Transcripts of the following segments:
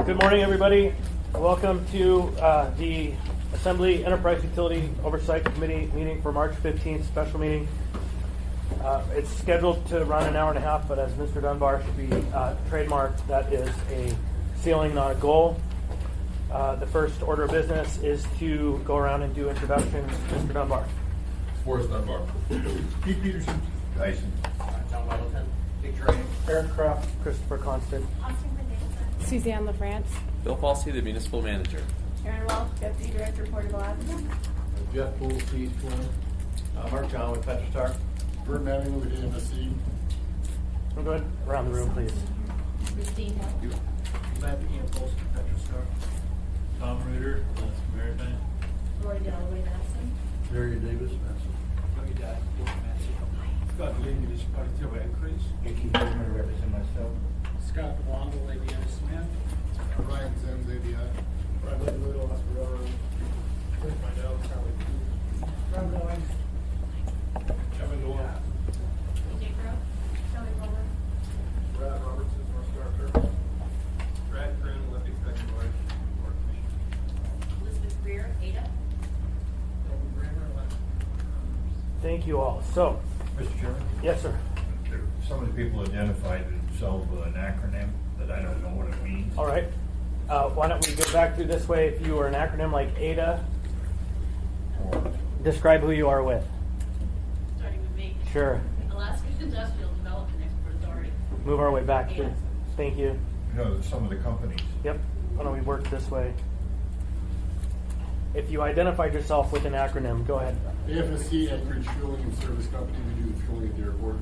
Good morning, everybody. Welcome to the Assembly Enterprise Utility Oversight Committee meeting for March 15th, special meeting. It's scheduled to run an hour and a half, but as Mr. Dunbar should be trademarked, that is a ceiling, not a goal. The first order of business is to go around and do introductions. Mr. Dunbar. Forrest Dunbar. Pete Peterson. Tyson. John Middleton. Big Trey. Eric Kraft. Christopher Constant. Suzanne LaFrance. Bill Falsey, the municipal manager. Aaron Welch, Deputy Director, Port of Alaska. Jeff Poole, C20. Mark John with Petrostar. Bert Manning with AMSC. We'll go ahead around the room, please. Christine Hill. Matt Campos with Petrostar. Tom Reuter, Alaska Maritime. Lori Dalloway, Madison. Larry Davis, Madison. Joey Dad, Fort Massey. Scott Lee, this party to increase. Mickey Holdman, represent myself. Scott DeWanda, Lady Smith. Ryan Zenz, ABI. Bradley Little, Oscar Railroad. Chris Mindell, Charlie Cooper. Ron Goins. Kevin Noah. DJ Crow. Kelly Bowler. Brad Robertson, North Star Turf. Brad Kern, Olympic Second Large. Board Commission. Elizabeth Greer, Ada. Dalton Kramer, Alaska. Thank you all. So, Mr. Chairman? yes, sir. Some of the people identified themselves with an acronym that I don't know what it means. All right. Why don't we go back through this way? If you were an acronym like ADA, Or describe who you are with. Starting with me. Sure. Alaska's Industrial Development Export Authority. Move our way back, ADA. please. Thank you. some of the companies. Yep. Why don't we work this way? If you identified yourself with an acronym, go ahead. AFSC, Anchorage Fueling and Service Company. We do the fueling at the airport.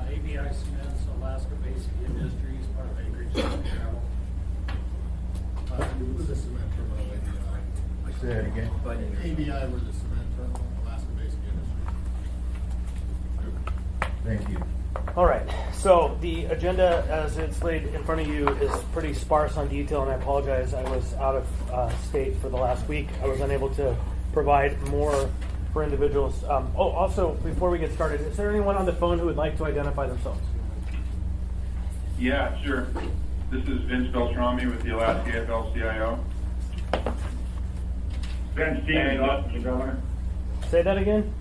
ABI Cements, Alaska Basic Industries, part of Anchorage Travel. We're the cement terminal, ABI. Say that again. ABI, we're the cement terminal, Alaska Basic Industry. Thank you. All right. So the agenda, as it's laid in front of you, is pretty sparse on detail, and I apologize. I was out of state for the last week. I was unable to provide more for individuals. Also, before we get started, is there anyone on the phone who would like to identify themselves? Yeah, sure. This is Vince Beltrami with the Alaska AFL-CIO. Ben Stevens, Office of Governor. Say that again.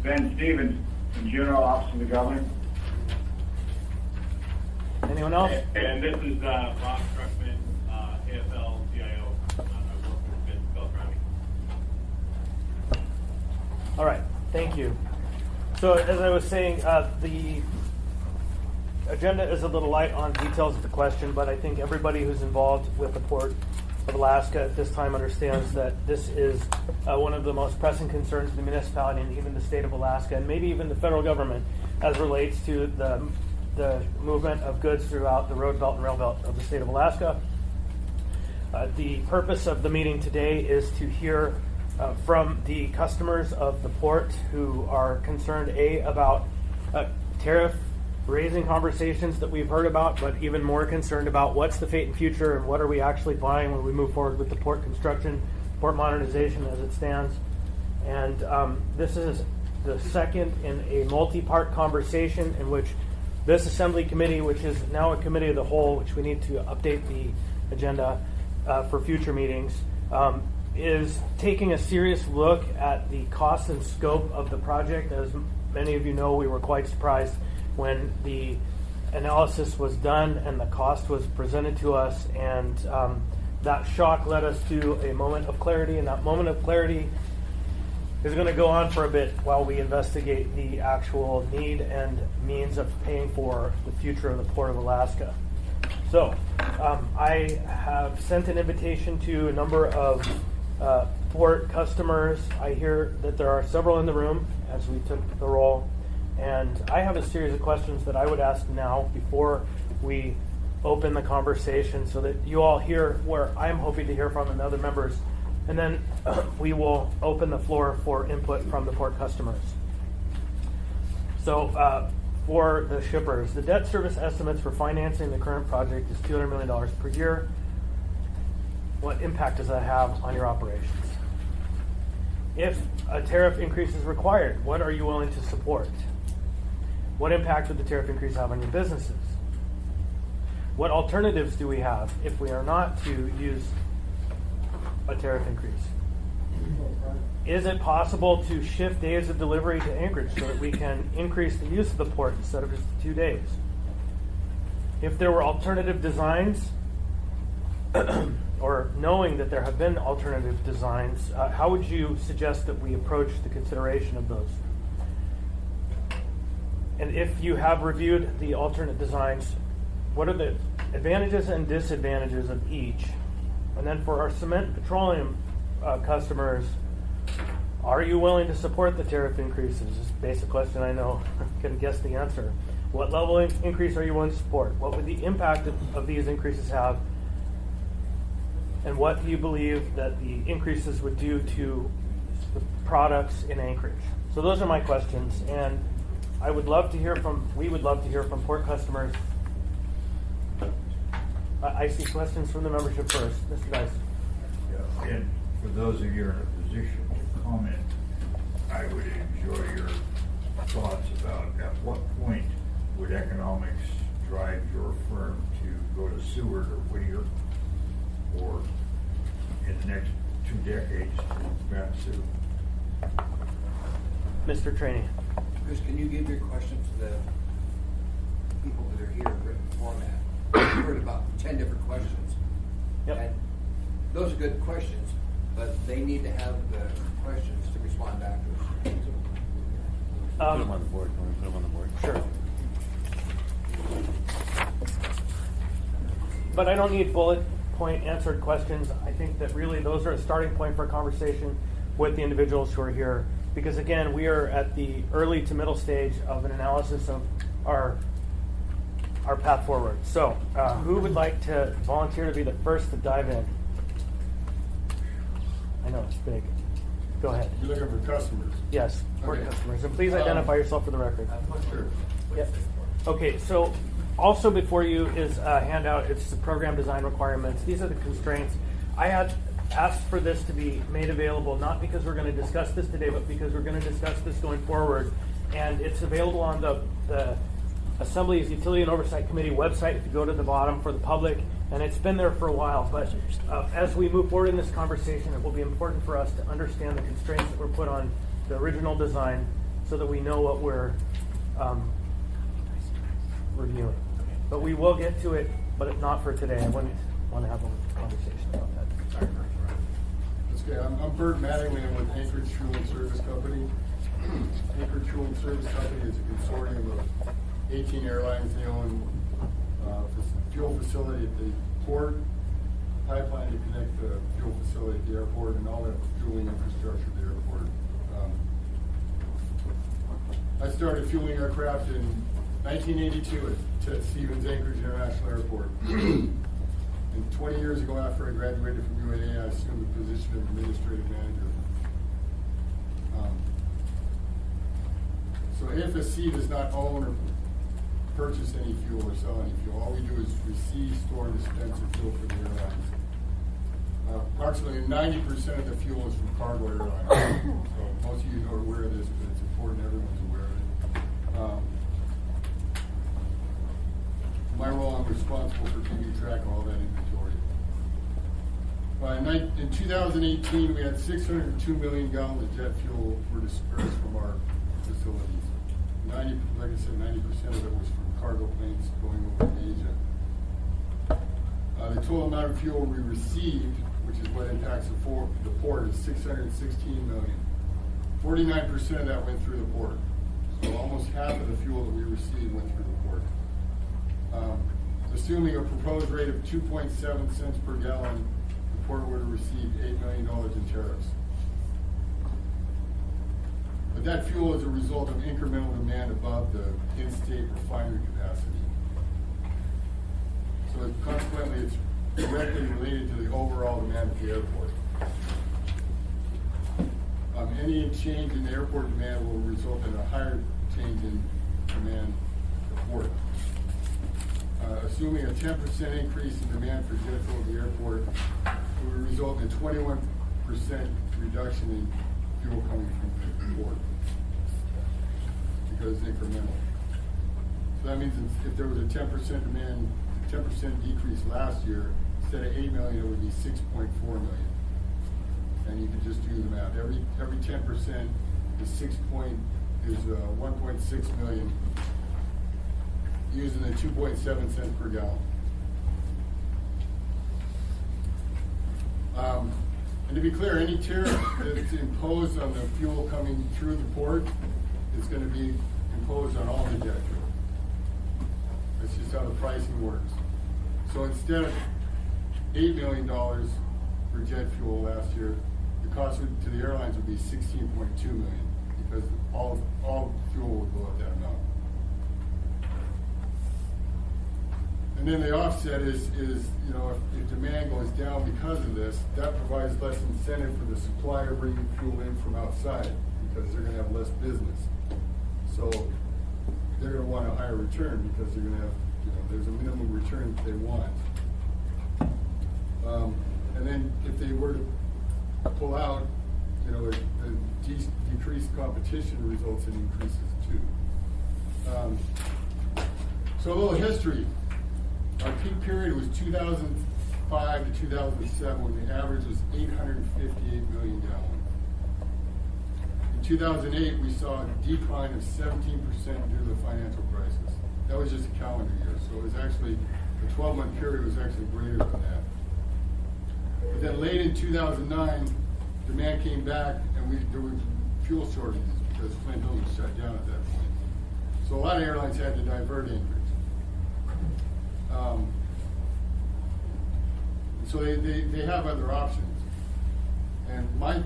Ben Stevens, from Juneau, Office of the Governor. Anyone else? And this is Bob Struckman, AFL-CIO. I work with Vince Beltrami. All right, thank you. So as I was saying, the agenda is a little light on details of the question, but I think everybody who's involved with the Port of Alaska at this time understands that this is one of the most pressing concerns of the municipality and even the state of Alaska, and maybe even the federal government, as relates to the movement of goods throughout the road belt and rail belt of the state of Alaska. The purpose of the meeting today is to hear from the customers of the port who are concerned, about tariff raising conversations that we've heard about, but even more concerned about what's the fate and future and what are we actually buying when we move forward with the port construction, port modernization as it stands. And this is the second in a multi-part conversation in which this Assembly Committee, which is now a committee of the whole, which we need to update the agenda for future meetings, is taking a serious look at the cost and scope of the project. As many of you know, we were quite surprised when the analysis was done and the cost was presented to us, and that shock led us to a moment of clarity, and that moment of clarity is going to go on for a bit while we investigate the actual need and means of paying for the future of the Port of Alaska. So I have sent an invitation to a number of port customers. I hear that there are several in the room as we took the roll, and I have a series of questions that I would ask now before we open the conversation so that you all hear where I'm hoping to hear from and other members, and then we will open the floor for input from the port customers. So for the shippers, the debt service estimates for financing the current project is $200 million per year. What impact does that have on your operations? If a tariff increase is required, what are you willing to support? What impact would the tariff increase have on your businesses? What alternatives do we have if we are not to use a tariff increase? Is it possible to shift days of delivery to Anchorage so that we can increase the use of the port instead of just 2 days? If there were alternative designs, or knowing that there have been alternative designs, how would you suggest that we approach the consideration of those? And if you have reviewed the alternate designs, what are the advantages and disadvantages of each? And then for our cement and petroleum customers, are you willing to support the tariff increases? This is a basic question, I know. I can guess the answer. What level of increase are you willing to support? What would the impact of these increases have? And what do you believe that the increases would do to the products in Anchorage? So those are my questions, and we would love to hear from port customers. I see questions from the membership first. Mr. Dice. Yeah, and for those of you in a position to comment, I would enjoy your thoughts about at what point would economics drive your firm to go to Seward or Whittier, or in the next 2 decades to Matsu? Mr. Trainee. Chris, can you give your question to the people that are here in written format? I've heard about 10 different questions. Yep. And those are good questions, but they need to have the questions to respond back to us. Put them on the board. Can we put them on the board? Sure. But I don't need bullet point answered questions. I think that really those are a starting point for a conversation with the individuals who are here. Because again, we are at the early to middle stage of an analysis of our path forward. So, who would like to volunteer to be the first to dive in? I know it's big. Go ahead. You're looking for customers. Yes, port Okay. customers. And please identify yourself for the record. Sure. Yep. Okay, so also before you is a handout. It's the program design requirements. These are the constraints. I had asked for this to be made available, not because we're going to discuss this today, but because we're going to discuss this going forward. And it's available on the Assembly's Utility and Oversight Committee website if you go to the bottom for the public. And it's been there for a while. But as we move forward in this conversation, it will be important for us to understand the constraints that were put on the original design so that we know what we're reviewing. But we will get to it, but not for today. I wouldn't want to have a conversation about that. Sorry. That's okay. I'm Bert Mattingly. I'm with Anchorage Fuel and Service Company. Anchorage Fuel and Service Company is a consortium of 18 airlines. They own a fuel facility at the port, pipeline to connect the fuel facility at the airport, and all the fueling infrastructure at the airport. I started fueling aircraft in 1982 at Stevens Anchorage International Airport. And 20 years ago, after I graduated from UNA, I assumed the position of administrative manager. So AFSC does not own or purchase any fuel or sell any fuel. All we do is receive, store, and dispense the fuel for the airlines. Approximately 90% of the fuel is from cargo airlines. So most of you are aware of this, but it's important everyone's aware of it. My role, I'm responsible for keeping track of all that inventory. In 2018, we had 602 million gallons of jet fuel were dispersed from our facilities. Like I said, 90% of it was from cargo planes going over to Asia. The total amount of fuel we received, which is what impacts the port, is 616 million. 49% of that went through the port. So almost half of the fuel that we received went through the port. Assuming a proposed rate of 2.7 cents per gallon, the port would have received $8 million in tariffs. But that fuel is a result of incremental demand above the in-state refinery capacity. So consequently, it's directly related to the overall demand at the airport. Any change in the airport demand will result in a higher change in demand at the port. Assuming a 10% increase in demand for jet fuel at the airport, it would result in a 21% reduction in fuel coming from the port, because it's incremental. So that means if there was a 10% demand 10% decrease last year, instead of 8 million, it would be 6.4 million. And you can just do the math. Every 10% is 1.6 million, using the 2.7 cents per gallon. And to be clear, any tariff that's imposed on the fuel coming through the port is going to be imposed on all the jet fuel. That's just how the pricing works. So instead of $8 million for jet fuel last year, the cost to the airlines would be $16.2 million, because all fuel would go up that amount. And then the offset is you know, if demand goes down because of this, that provides less incentive for the supplier bringing fuel in from outside, because they're going to have less business. So they're going to want a higher return, because they're going to have, you know, there's a minimum return that they want. And then if they were to pull out, you know, the decreased competition results in increases too. So a little history. Our peak period was 2005 to 2007, when the average was 858 million gallons. In 2008, we saw a decline of 17% due to the financial crisis. That was just a calendar year, so it was actually, the 12-month period was actually greater than that. But then late in 2009, demand came back, and there were fuel shortages because Flint Hills was shut down at that point. So a lot of airlines had to divert Anchorage. So they have other options. And my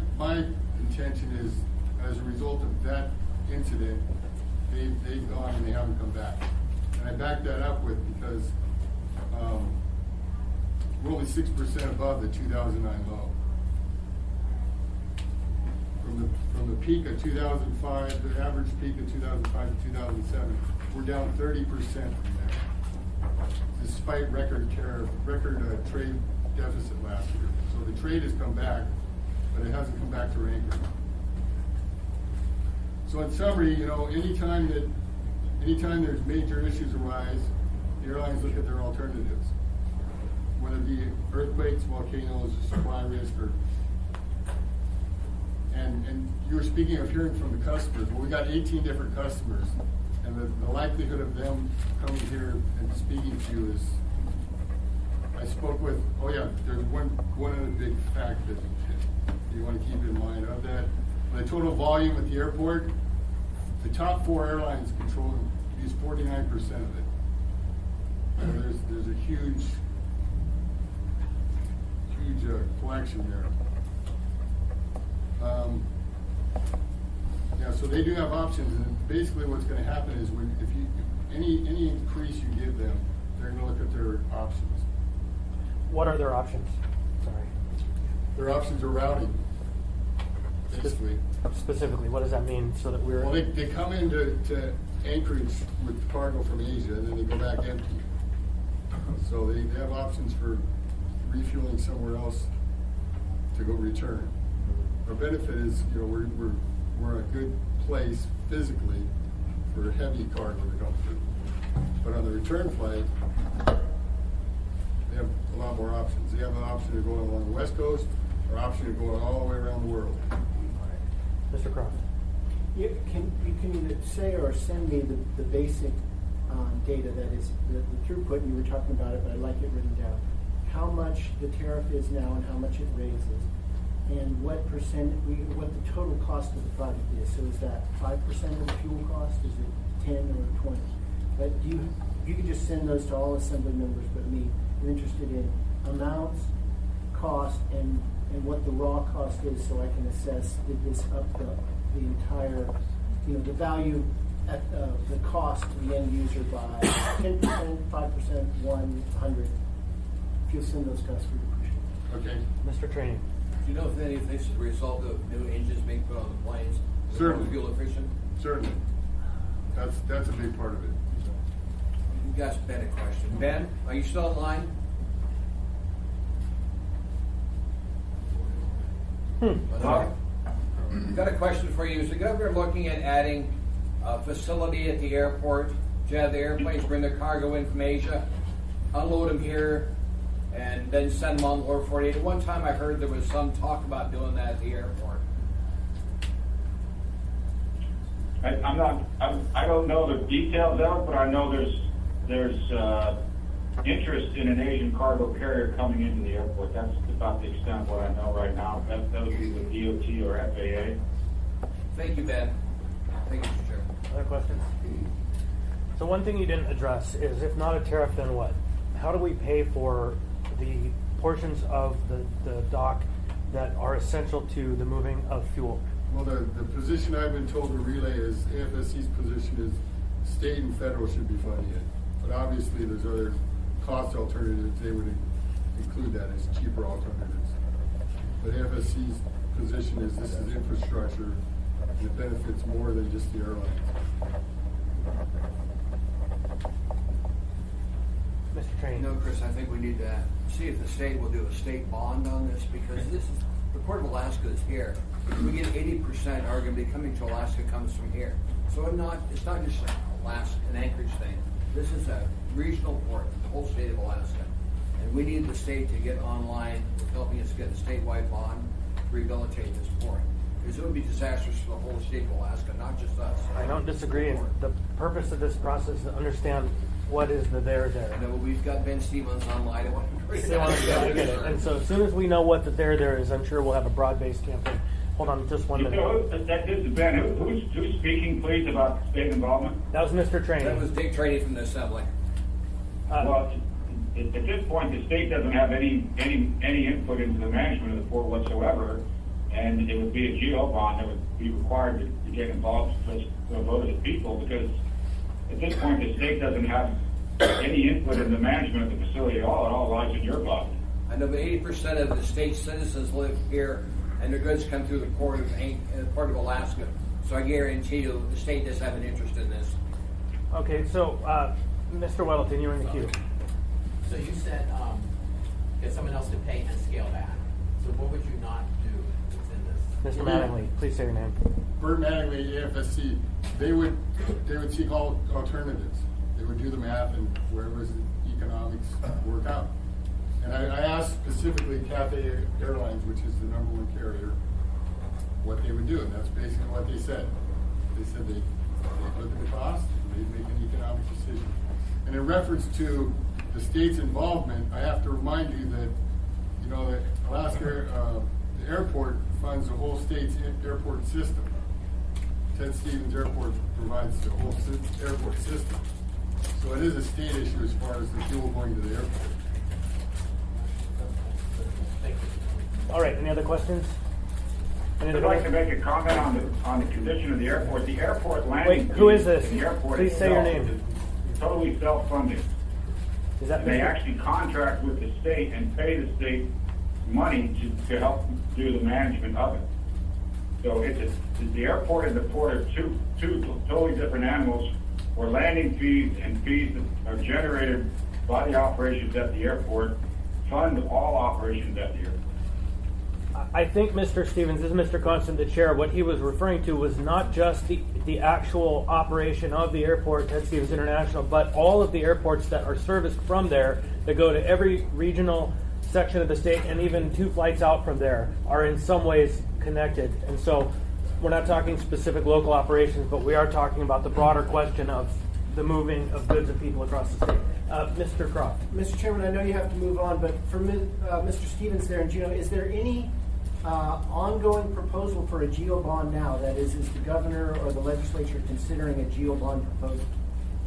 intention is, as a result of that incident, they've gone and they haven't come back. And I back that up with, because we're only 6% above the 2009 low. From the peak of 2005, the average peak of 2005 to 2007, we're down 30% from there, despite record trade deficit last year. So the trade has come back, but it hasn't come back to anchor. So in summary, you know, anytime there's major issues arise, the airlines look at their alternatives, whether it be earthquakes, volcanoes, supply risk, or and you were speaking of hearing from the customers. Well, we got 18 different customers, and the likelihood of them coming here and speaking to you is, I spoke with, oh yeah, there's one other big fact that you want to keep in mind of that. The total volume at the airport, the top 4 airlines use 49% of it. So there's a huge collection there. Yeah, so they do have options, and basically what's going to happen is if any increase you give them, they're going to look at their options. What are their options? Sorry. Their options are routing, basically. Specifically, what does that mean? So that we're Well, they come into Anchorage with cargo from Asia, and then they go back empty. So they have options for refueling somewhere else to go return. Our benefit is, you know, we're in a good place physically for heavy cargo to come through. But on the return flight, they have a lot more options. They have an option of going along the West Coast, or option of going all the way around the world. Mr. Croft. Can you either say or send me the basic data, that is the throughput? You were talking about it, but I'd like it written down. How much the tariff is now and how much it raises, and what the total cost of the project is. So is that 5% of the fuel cost? Is it 10 or 20? But you could just send those to all assembly members but me. I'm interested in amounts, cost, and what the raw cost is, so I can assess, did this up the entire, you know, the value at the cost to the end user by 10%, 5%, 100. If you'll send those costs, we'd appreciate it. Okay. Mr. Training. Do you know if any of this is a result of new engines being put on the planes? Certainly. Fuel efficient? Certainly. That's a big part of it. You guys, Ben, a question. Ben, are you still online? I've got a question for you. Is the governor looking at adding a facility at the airport to have the airplanes bring their cargo in from Asia? unload them here, and then send them on the Lower 48. At one time, I heard there was some talk about doing that at the airport. I don't know the details of it, but I know there's interest in an Asian cargo carrier coming into the airport. That's about the extent of what I know right now. That would be with DOT or FAA. Thank you, Ben. Thank you, Mr. Chairman. Other questions? So one thing you didn't address is, if not a tariff, then what? How do we pay for the portions of the dock that are essential to the moving of fuel? Well, the position I've been told to relay is AFSC's position is state and federal should be funding it. But obviously, there's other cost alternatives. They would include that as cheaper alternatives. But AFSC's position is this is infrastructure and it benefits more than just the airlines. Mr. Train. No, Chris, I think we need to see if the state will do a state bond on this, because this is, the Port of Alaska is here. We get 80% are going to be coming to Alaska comes from here. So it's not just an Anchorage thing. This is a regional port for the whole state of Alaska. And we need the state to get online with helping us get a statewide bond to rehabilitate this port. Because it would be disastrous for the whole state of Alaska, not just us. I don't disagree. And the purpose of this process is to understand what is the there. I know we've got Ben Stevens online. I get it. And so as soon as we know what the there is, I'm sure we'll have a broad-based campaign. Hold on just 1 minute. This is Ben. Who's speaking, please, about state involvement? That was Mr. Train. That was Dick Traney from the Assembly. Well, at this point, the state doesn't have any input into the management of the port whatsoever, and it would be a GO bond that would be required to get involved to a vote of the people, because at this point, the state doesn't have any input in the management of the facility at all. It all lies in your body. I know, but 80% of the state citizens live here, and their goods come through the port of Alaska. So I guarantee you, the state does have an interest in this. Okay, so Mr. Weddleton, you're in the queue. So you said get someone else to pay and scale back. So what would you not do that's in this? Mr. Mattingly, please say your name. Bert Mattingly, AFSC, they would seek all alternatives. They would do the math and wherever the economics work out. And I asked specifically Cathay Airlines, which is the #1 carrier, what they would do, and that's basically what they said. They said they'd look at the cost, and they'd make an economic decision. And in reference to the state's involvement, I have to remind you that, that Alaska, the airport funds the whole state's airport system. Ted Stevens Airport provides the whole airport system. So it is a state issue as far as the fuel going to the airport. All right, any other questions? I'd like to make a comment on the condition of the airport. The airport landing. Wait, who is this? The airport Please say your itself name. is totally self-funding. Is that They Mr. actually contract with the state and pay the state money to help do the management of it. So the airport and the port are two totally different animals, where landing fees and fees that are generated by the operations at the airport fund all operations at the airport. I think Mr. Stevens, this is Mr. Constant, the chair. What he was referring to was not just the actual operation of the airport, Ted Stevens International, but all of the airports that are serviced from there, that go to every regional section of the state, and even 2 flights out from there are in some ways connected. And so we're not talking specific local operations, but we are talking about the broader question of the moving of goods and people across the state. Mr. Croft. Mr. Chairman, I know you have to move on, but for Mr. Stevens there and Gino, is there any ongoing proposal for a GEO bond now? That is the governor or the legislature considering a GEO bond proposal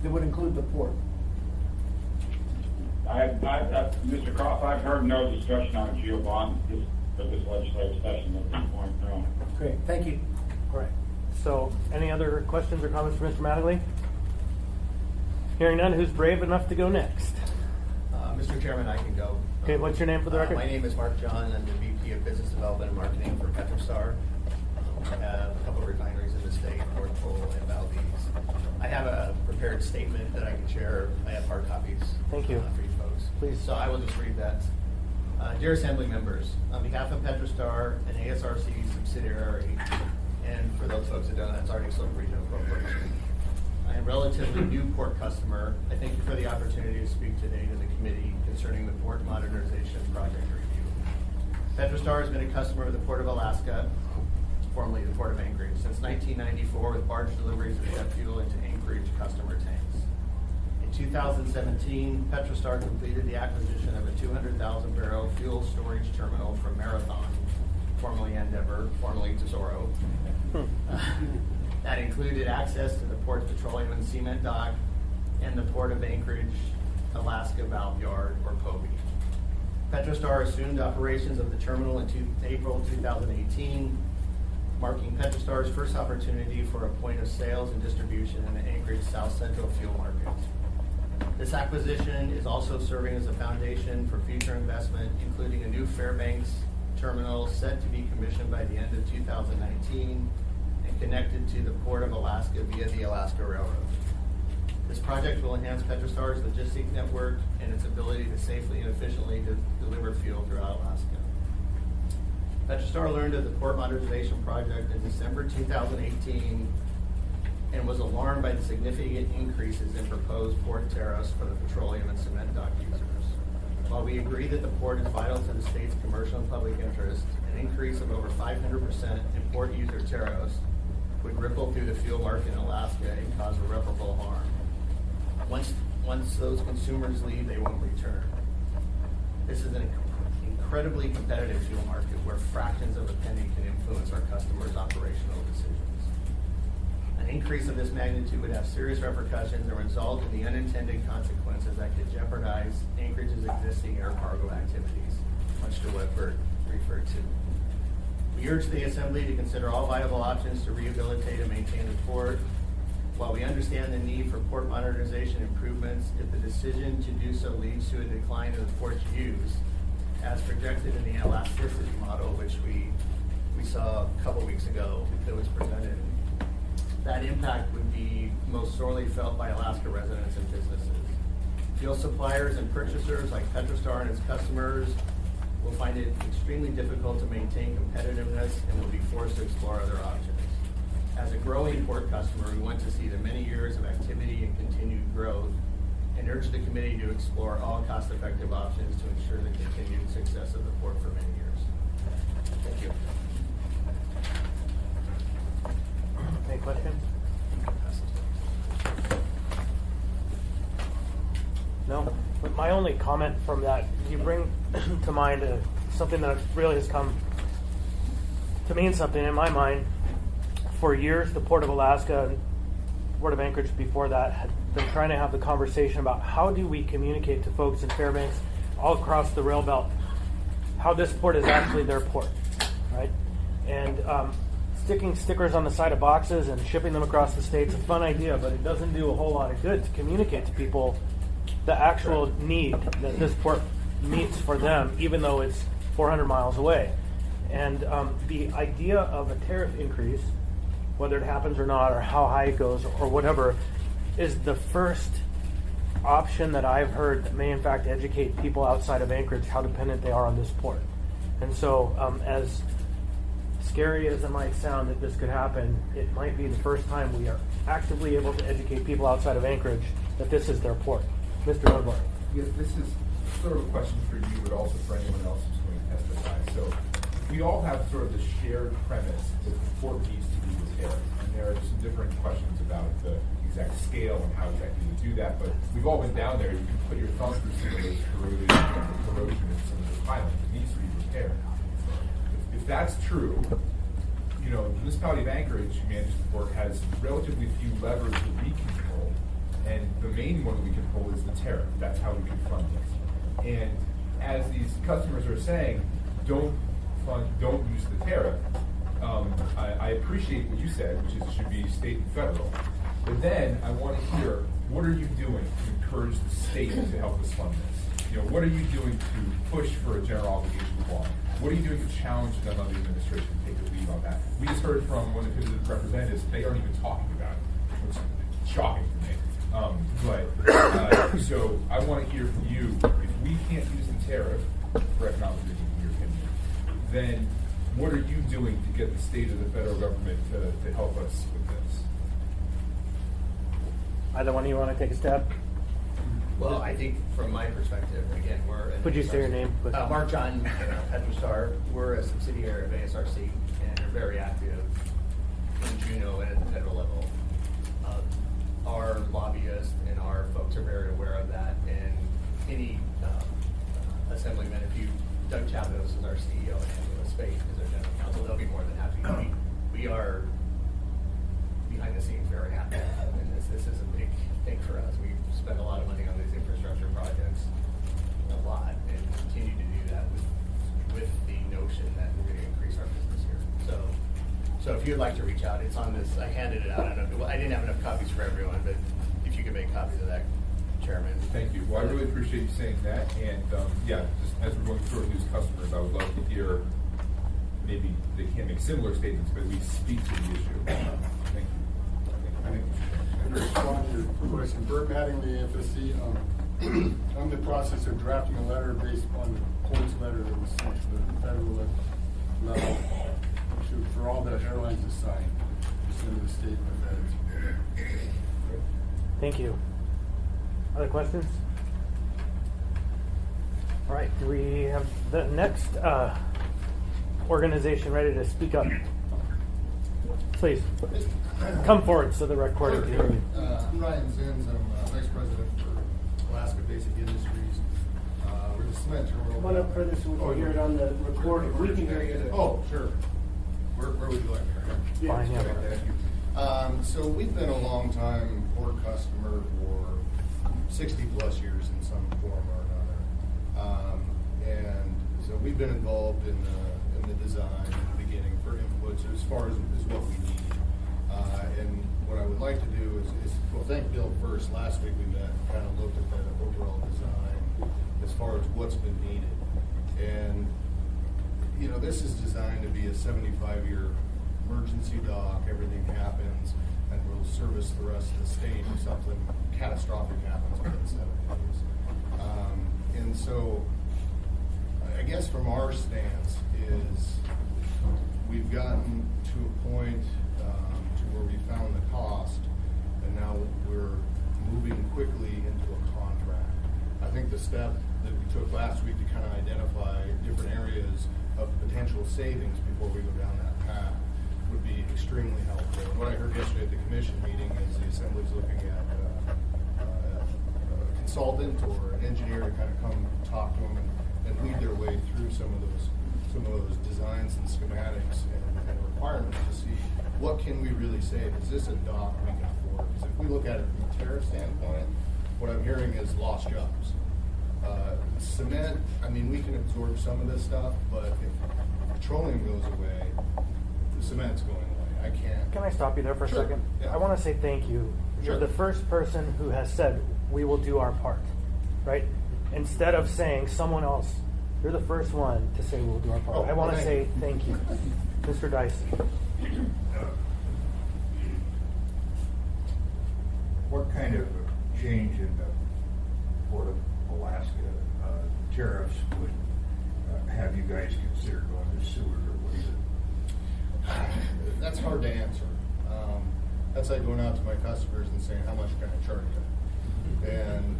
that would include the port? Mr. Croft, I've heard no discussion on a GEO bond for this legislative session at this point, no. Great, thank you. All right. So any other questions or comments for Mr. Mattingly? Hearing none, who's brave enough to go next? Mr. Chairman, I can go. Okay, what's your name for the record? My name is Mark John. I'm the VP of Business Development and Marketing for PetroStar. We have a couple of refineries in the state, North Pole and Valdez. I have a prepared statement that I can share. I have hard copies. Thank you. For you folks. Please. So I will just read that. Dear Assembly members, on behalf of PetroStar, an ASRC subsidiary, and for those folks that don't know, that's Arctic Slope Regional Corporation. I am a relatively new port customer. I thank you for the opportunity opportunity to speak today to the committee concerning the port modernization project review. PetroStar has been a customer of the Port of Alaska, formerly the Port of Anchorage, since 1994 with barge deliveries of jet fuel into Anchorage customer tanks. In 2017, PetroStar completed the acquisition of a 200,000 barrel fuel storage terminal from Marathon, formerly Endeavor, formerly Tesoro. That included access to the port's petroleum and cement dock and the Port of Anchorage, Alaska Valve Yard, or POBY. PetroStar assumed operations of the terminal in April 2018, marking PetroStar's first opportunity for a point of sales and distribution in the Anchorage South Central fuel market. This acquisition is also serving as a foundation for future investment, including a new Fairbanks terminal set to be commissioned by the end of 2019 and connected to the Port of Alaska via the Alaska Railroad. This project will enhance PetroStar's logistic network and its ability to safely and efficiently deliver fuel throughout Alaska. PetroStar learned of the port modernization project in December 2018 and was alarmed by the significant increases in proposed port tariffs for the petroleum and cement dock users. While we agree that the port is vital to the state's commercial and public interest, an increase of over 500% in port user tariffs would ripple through the fuel market in Alaska and cause irreparable harm. Once those consumers leave, they won't return. This is an incredibly competitive fuel market where fractions of a penny can influence our customers' operational decisions. An increase of this magnitude would have serious repercussions and result in the unintended consequences that could jeopardize Anchorage's existing air cargo activities, much to what Bert referred to. We urge the Assembly to consider all viable options to rehabilitate and maintain the port. While we understand the need for port modernization improvements, if the decision to do so leads to a decline in the port's use, as projected in the elasticity model, which we saw a couple weeks ago that was presented, that impact would be most sorely felt by Alaska residents and businesses. Fuel suppliers and purchasers like PetroStar and its customers will find it extremely difficult to maintain competitiveness and will be forced to explore other options. As a growing port customer, we want to see the many years of activity and continued growth and urge the committee to explore all cost-effective options to ensure the continued success of the port for many years. Thank you. Any questions? No? But my only comment from that, you bring to mind something that really has come to mean something in my mind. For years, the Port of Alaska and Port of Anchorage before that had been trying to have the conversation about how do we communicate to folks in Fairbanks all across the rail belt how this port is actually their port, right? And sticking stickers on the side of boxes and shipping them across the state's a fun idea, but it doesn't do a whole lot of good to communicate to people the actual need that this port meets for them, even though it's 400 miles away. And the idea of a tariff increase, whether it happens or not, or how high it goes, or whatever, is the first option that I've heard that may in fact educate people outside of Anchorage how dependent they are on this port. And so as scary as it might sound that this could happen, it might be the first time we are actively able to educate people outside of Anchorage that this is their port. Mr. Dunbar. Yes, this is sort of a question for you, but also for anyone else who's going to testify. So we all have sort of the shared premise that the port needs to be repaired. And there are some different questions about the exact scale and how exactly you do that, but we've all been down there. You can put your thumb through some of those corrosion in some of the pilings. It needs to be repaired. If that's true, you know, the municipality of Anchorage, who manages the port, has relatively few levers that we can pull, and the main one that we can pull is the tariff. That's how we can fund this. And as these customers are saying, don't use the tariff. I appreciate what you said, which is it should be state and federal. But then I want to hear, what are you doing to encourage the state to help us fund this? You know, what are you doing to push for a general obligation law? What are you doing to challenge them on the administration to take the lead on that? We just heard from one of his representatives, they aren't even talking about it, which is shocking to me. So I want to hear from you, if we can't use the tariff for economic reasons, in your opinion, then what are you doing to get the state or the federal government to help us with this? Either one of you want to take a stab? Well, I think from my perspective, again, we're. Would you say your name, please? Mark John, PetroStar. We're a subsidiary of ASRC and are very active in Juneau and at the federal level. Our lobbyists and our folks are very aware of that. And any assemblyman, if you, Doug Chavez is our CEO and Angela Spate is our general counsel, they'll be more than happy. We are behind the scenes very happy. And this is a big thing for us. We spend a lot of money on these infrastructure projects, a lot, and continue to do that with the notion that we're going to increase our business here. So if you'd like to reach out, it's on this. I handed it out. I didn't have enough copies for everyone, but if you could make copies of that, Chairman. Thank you. Well, I really appreciate you saying that. And yeah, just as we're going through these customers, I would love to hear. Maybe they can't make similar statements, but at least speak to the issue. Thank you. In response to your question, Bert Mattingly, FSC, I'm in the process of drafting a letter based upon the court's letter that was sent to the federal level for all the airlines to sign, to send to the state and the feds. Thank you. Other questions? All right, do we have the next organization ready to speak up? Please come forward so the recording can hear you. I'm Ryan Zins. I'm Vice President for Alaska Basic Industries. We're the cement terminal. Come on up further so we can hear it on the recording. We can hear you. Oh, sure. Where would you like me to hear? Fine, yeah. Thank you. So we've been a long time port customer for 60 plus years in some form or another. And so we've been involved in the design in the beginning for inputs as far as what we need. And what I would like to do is well, thank Bill first. Last week we met, kind of looked at the overall design as far as what's been needed. And you know, this is designed to be a 75-year emergency dock. Everything happens, and will service the rest of the state if something catastrophic happens within 7 days. And so, I guess from our stance is we've gotten to a point to where we found the cost, and now we're moving quickly into a contract. I think the step that we took last week to kind of identify different areas of potential savings before we go down that path would be extremely helpful. And what I heard yesterday at the commission meeting is the Assembly's looking at a consultant or an engineer to kind of come talk to them and lead their way through some of those designs and schematics and requirements to see what can we really save. Is this a dock we can afford? Because if we look at it from a tariff standpoint, what I'm hearing is lost jobs. Cement, I mean, we can absorb some of this stuff, but if petroleum goes away, the cement's going away. I can't. Can I stop you there for a second? Yeah. I want to say thank you. You're the first person who has said, we will do our part, right? Instead of saying someone else, you're the first one to say we'll do our part. I want to say thank you. Mr. Dicey. What kind of change in the Port of Alaska tariffs would have you guys consider going to Seward, or what is it? That's hard to answer. That's like going out to my customers and saying, how much can I charge you? And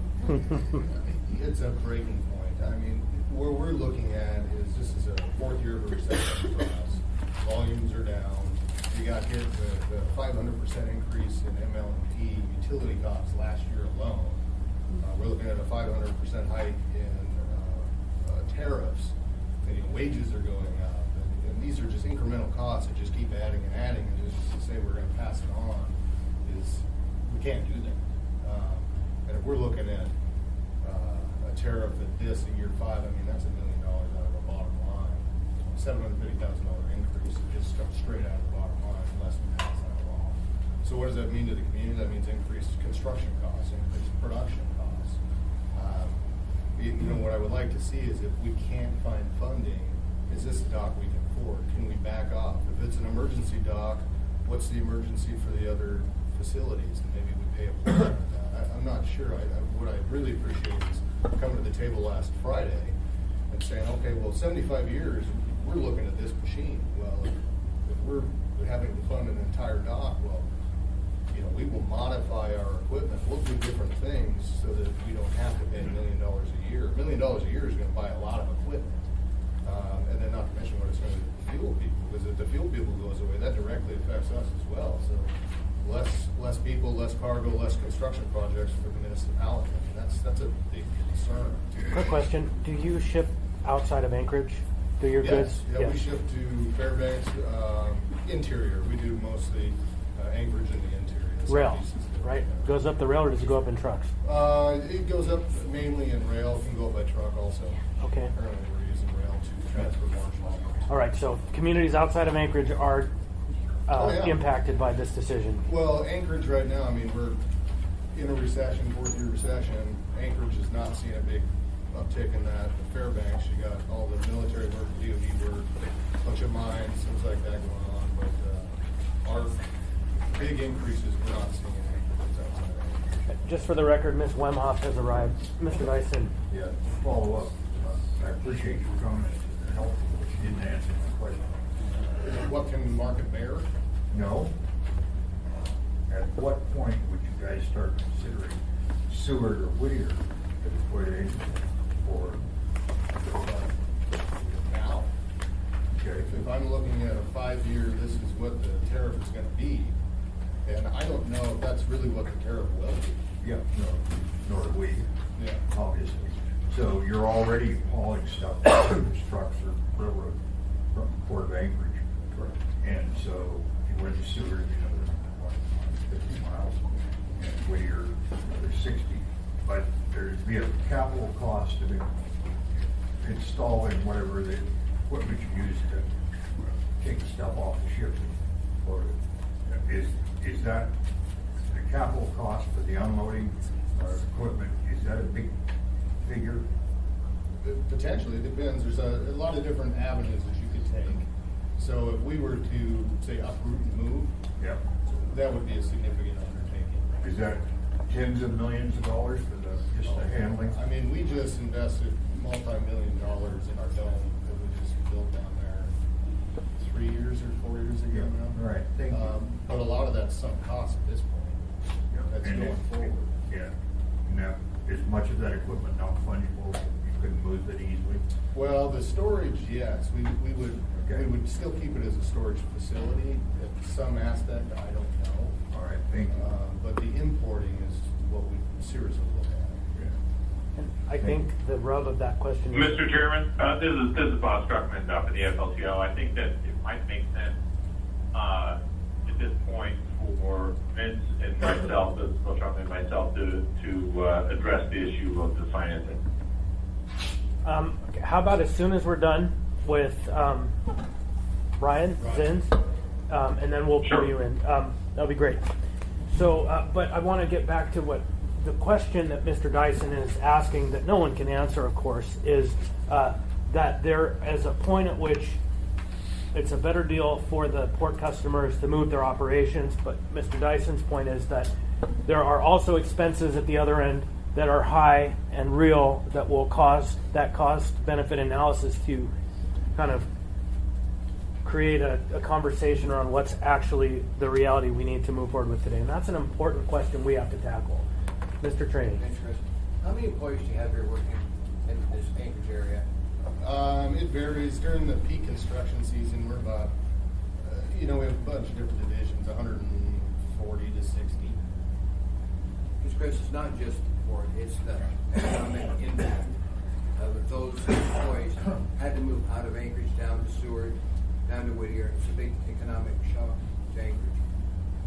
it's a breaking point. I mean, where we're looking at is this is a fourth year of a recession for us. Volumes are down. We got hit the 500% increase in ML&P utility costs last year alone. We're looking at a 500% hike in tariffs. And, wages are going up. And these are just incremental costs that just keep adding and adding. And just to say we're going to pass it on is, we can't do that. And if we're looking at a tariff at this in year 5, I mean, that's $1 million out of our bottom line. $750,000 increase that just comes straight out of the bottom line, less than pass that along. So what does that mean to the community? That means increased construction costs, increased production costs. What I would like to see is if we can't find funding, is this a dock we can afford? Can we back off? If it's an emergency dock, what's the emergency for the other facilities? And maybe we pay a portion of that. I'm not sure. What I really appreciate is coming to the table last Friday and saying, okay, well, 75 years, we're looking at this machine. Well, if we're having to fund an entire dock, well, we will modify our equipment, we'll do different things so that we don't have to pay $1 million a year. $1 million a year is gonna buy a lot of equipment. And then not to mention what it's gonna do to the fuel people, because if the fuel people goes away, that directly affects us as well. So less people, less cargo, less construction projects for the municipality. I mean, that's a big concern. Quick question, do you ship outside of Anchorage? Do your goods? Yeah, we ship to Fairbanks, interior. We do mostly Anchorage in the interior. The Rail, southeast is the- right? Goes up the rail or does it go up in trucks? It goes up mainly in rail, can go up by truck also. Okay. Currently we're using rail to transfer large volumes. All right, so communities outside of Anchorage are Yeah. impacted by this decision. Well, Anchorage right now, I mean, we're in a recession, fourth year recession. Anchorage is not seeing a big uptick in that. The Fairbanks, you got all the military work, DOD work, bunch of mines, things like that going on. But our big increases, we're not seeing in Anchorage outside of Anchorage. Just for the record, Ms. Wemhoff has arrived. Mr. Dyson. Yeah, to follow up, I appreciate your comments, they're helpful, but you didn't answer my question. What can the market bear? No. At what point would you guys start considering Seward or Whittier as a point of entry for Now. Okay. If I'm looking at a 5-year, this is what the tariff is gonna be, and I don't know if that's really what the tariff will be. Yeah, no, nor do we, Yeah. obviously. So you're already hauling stuff, trucks or railroad from Port of Anchorage. Correct. And so if you went to Seward, another 50 miles, and Whittier, another 60. But there'd be a capital cost of installing whatever the equipment you use to take the stuff off the ship and load it. Is that the capital cost for the unloading of equipment? Is that a big figure? Potentially, it depends. There's a lot of different avenues that you could take. So if we were to, say, uproot and move, Yeah. that would be a significant undertaking. Is that tens of millions of dollars for just the handling? I mean, we just invested multi-million dollars in our dome that we just built down there 3 years or 4 years ago now. All right, thank you. But a lot of that's sunk cost at this point. Yeah, That's and going forward. Yeah. Now, is much of that equipment not fungible? You couldn't move it easily? Well, the storage, yes, we would Okay. still keep it as a storage facility. At some aspect, I don't know. All right, thank you. But the importing is what we seriously look at. And I think the rub of that question is. Mr. Chairman, this is Bob Struckman up at the FLTO. I think that it might make sense at this point for Vince and myself, Bill Struckman and myself, to address the issue of the financing. How about as soon as we're done with Brian Zins, and then we'll pull you in. That'll be great. So, but I want to get back to what the question that Mr. Dyson is asking that no one can answer, of course, is that there is a point at which it's a better deal for the port customers to move their operations, but Mr. Dyson's point is that there are also expenses at the other end that are high and real that will cause that cost-benefit analysis to kind of create a conversation around what's actually the reality we need to move forward with today. And that's an important question we have to tackle. Mr. Trainee. Thanks, Chris. How many employees do you have here working in this Anchorage area? It varies. During the peak construction season, we're about, we have a bunch of different divisions, 140 to 60. Because Chris, it's not just the port, it's the economic impact of those employees had to move out of Anchorage down to Seward, down to Whittier. It's a big economic shock to Anchorage.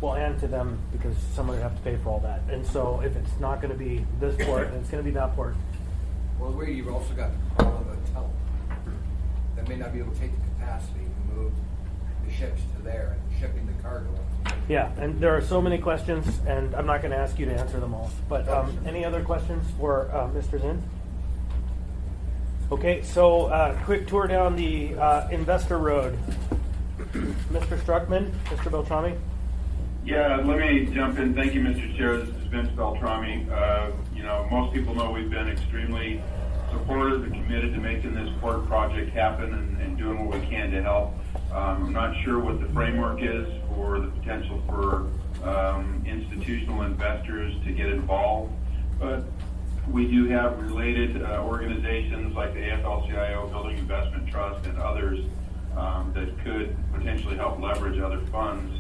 Well, and to them, because someone would have to pay for all that. And so if it's not going to be this port, and it's going to be that port. Well, Whittier, you've also got the call of a tunnel that may not be able to take the capacity to move the ships to there and shipping the cargo. Yeah, and there are so many questions, and I'm not going to ask you to answer them all. But any other questions for Mr. Zins? Okay, so quick tour down the Investor Road. Mr. Struckman, Mr. Beltrami. Yeah, let me jump in. Thank you, Mr. Chair. This is Vince Beltrami. Most people know we've been extremely supportive and committed to making this port project happen and doing what we can to help. I'm not sure what the framework is for the potential for institutional investors to get involved, but we do have related organizations like the AFL-CIO Building Investment Trust and others that could potentially help leverage other funds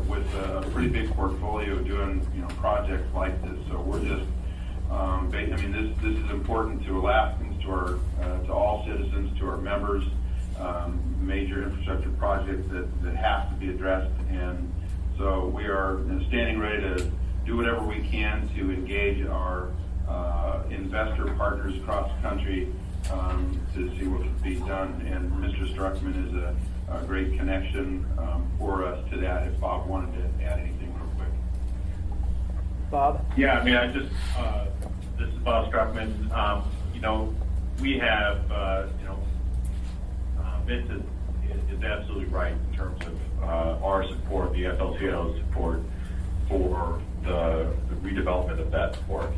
with a pretty big portfolio doing projects like this. So we're just, this is important to Alaskans, to all citizens, to our members. Major infrastructure projects that have to be addressed, and so we are standing ready to do whatever we can to engage our investor partners across the country to see what can be done. And Mr. Struckman is a great connection for us to that. If Bob wanted to add anything real quick. Bob? Yeah, this is Bob Struckman. We have, Vince is absolutely right in terms of our support, the FLCO support for the redevelopment of that port.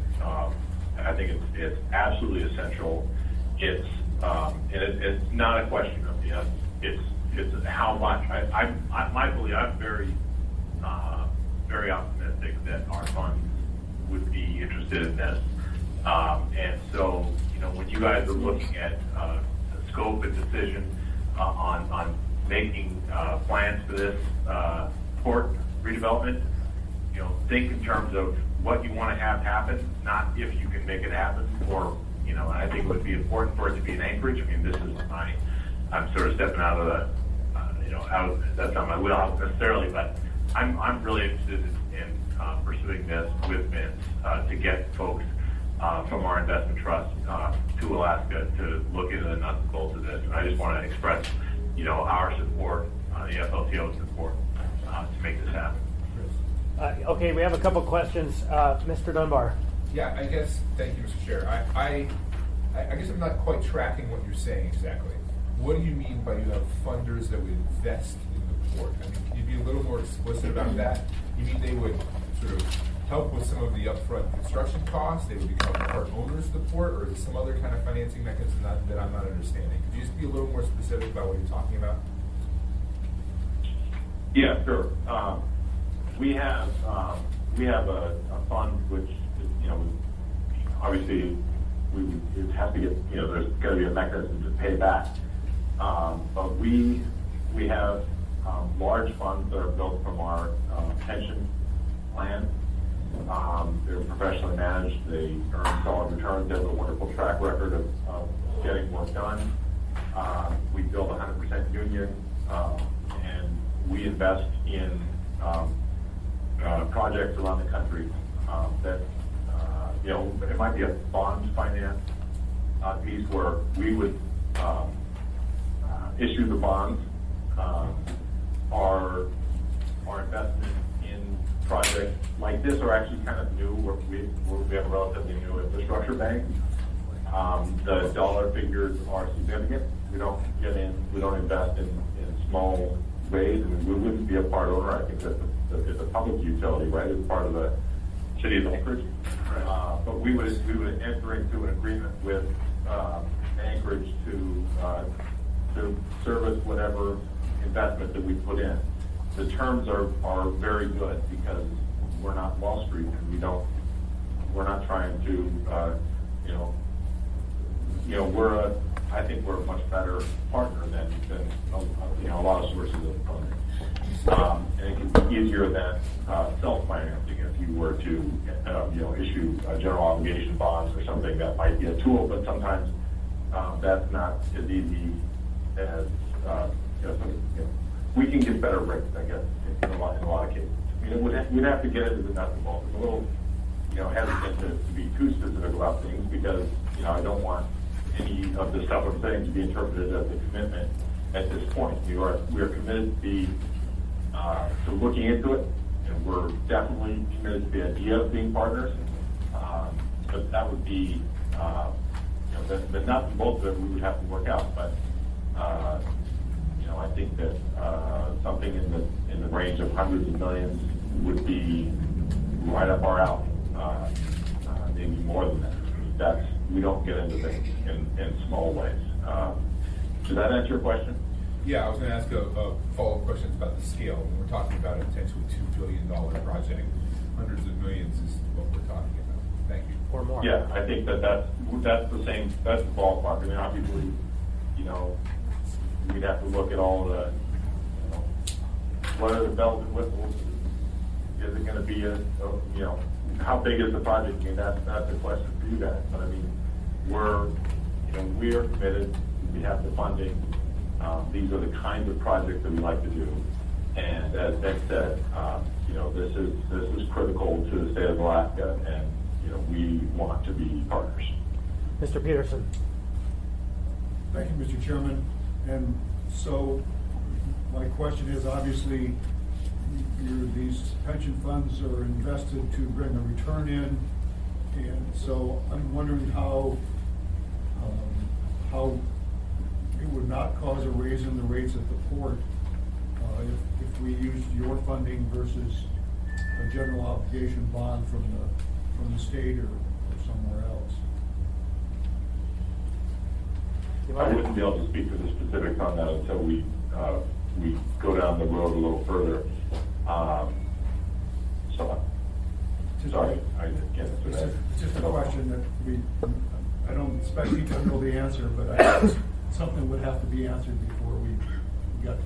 I think it's absolutely essential. It's not a question of it's how much. I believe I'm very optimistic that our funds would be interested in this. And so, when you guys are looking at the scope and decision on making plans for this port redevelopment, think in terms of what you want to have happen, not if you can make it happen, or, and I think it would be important for it to be in Anchorage. This is I'm sort of stepping out of the, that's not my wheelhouse necessarily, but I'm really interested in pursuing this with Vince to get folks from our investment trust to Alaska to look into the nuts and bolts of this. And I just want to express, our support, the FLTO support to make this happen. Okay, we have a couple questions. Mr. Dunbar. Yeah, I guess, thank you, Mr. Chair. I guess I'm not quite tracking what you're saying exactly. What do you mean by you have funders that would invest in the port? Can you be a little more explicit about that? You mean they would sort of help with some of the upfront construction costs? They would become part owners of the port, or is there some other kind of financing mechanism that I'm not understanding? Could you just be a little more specific about what you're talking about? Yeah, sure. We have a fund which, obviously it has to get, there's got to be a mechanism to pay back. But we have large funds that are built from our pension plan. They're professionally managed. They earn solid returns. They have a wonderful track record of getting work done. We build 100% union, and we invest in projects around the country that, it might be a bond finance piece where we would issue the bonds. Our investment in projects like this are actually kind of new. We have a relatively new infrastructure bank. The dollar figures are significant. We don't invest in small ways, and we wouldn't be a part owner. I think that it's a public utility, right? It's part of the city of Anchorage. But we would enter into an agreement with Anchorage to service whatever investment that we put in. The terms are very good because we're not Wall Street, and we're not trying to I think we're a much better partner than a lot of sources of funding. And it can be easier than self-financing if you were to issue general obligation bonds or something. That might be a tool, but sometimes that's not as easy as we can get better rates, I guess, in a lot of cases. We'd have to get into the nuts and bolts. I'm a little hesitant to be too specific about things because I don't want any of the stuff I'm saying to be interpreted as a commitment at this point. We are committed to looking into it, and we're definitely committed to the idea of being partners. But that would be the nuts and bolts of it we would have to work out. But I think that something in the range of hundreds of millions would be right up our alley. Maybe more than that. We don't get into things in small ways. Does that answer your question? Yeah, I was going to ask a follow-up question about the scale. When we're talking about a potentially $2 billion project, hundreds of millions is what we're talking about. Thank you. Or more. Yeah, I think that's the same, that's the ballpark. I mean, obviously, you know, we'd have to look at all the, you know, what are the bells and whistles? Is it gonna be you know, how big is the project? I mean, that's a question for you guys. But I mean, we're committed. We have the funding. These are the kinds of projects that we like to do. And as Nick said, you know, this is critical to the state of Alaska, and you know, we want to be partners. Mr. Peterson. Thank you, Mr. Chairman. And so my question is, obviously, these pension funds are invested to bring a return in, and so I'm wondering how it would not cause a raise in the rates at the port if we used your funding versus a general obligation bond from the state or somewhere else. I wouldn't be able to speak to the specifics on that until we go down the road a little further. So, sorry, I can't answer that. It's just a question that I don't expect you to know the answer, but something would have to be answered before we got to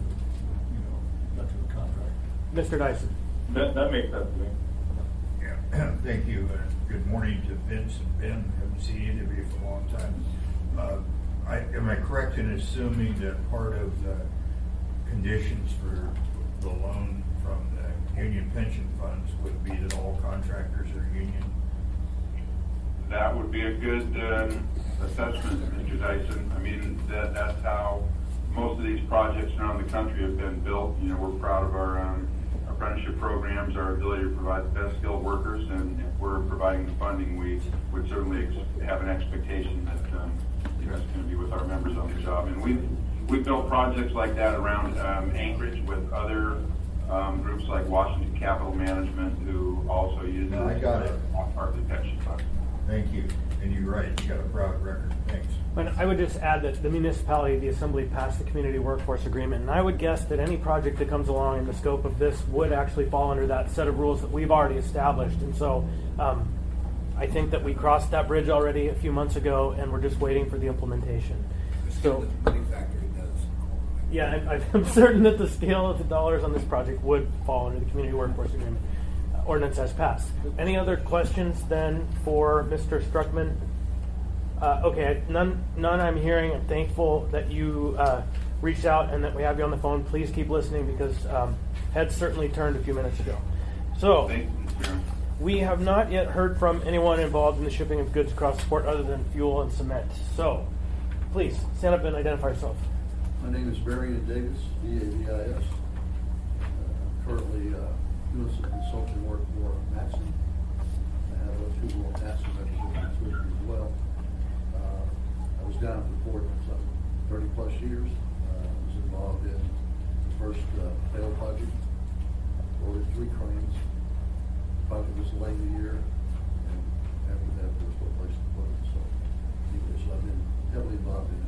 the contract. Mr. Dyson. That makes sense to me. Yeah, thank you. Good morning to Vince and Ben. Haven't seen either of you for a long time. Am I correct in assuming that part of the conditions for the loan from the union pension funds would be that all contractors are union? That would be a good assessment, Mr. Dyson. I mean, that's how most of these projects around the country have been built. You know, we're proud of our apprenticeship programs, our ability to provide the best skilled workers, and if we're providing the funding, we would certainly have an expectation that that's going to be with our members on the job. And we've built projects like that around Anchorage with other groups like Washington Capital Management, who also uses part of the pension fund. Thank you. And you're right, you got a proud record. Thanks. And I would just add that the municipality, the assembly, passed the community workforce agreement, and I would guess that any project that comes along in the scope of this would actually fall under that set of rules that we've already established. And so I think that we crossed that bridge already a few months ago, and we're just waiting for the implementation. So, yeah, I'm certain that the scale of the dollars on this project would fall under the community workforce agreement. Ordinance has passed. Any other questions then for Mr. Struckman? Okay, none I'm hearing. I'm thankful that you reached out and that we have you on the phone. Please keep listening because heads certainly turned a few minutes ago. So, we have not yet heard from anyone involved in the shipping of goods across the port other than fuel and cement. So, please, stand up and identify yourself. My name is Barry Davis, D-A-V-I-S. Currently doing some consulting work for Matson. I have two more Matson representatives with me as well. I was down at the port for 30 plus years. I was involved in the first fail project. Ordered 3 cranes. The project was late in the year, and after that there was no place to put it. So I've been heavily involved in it.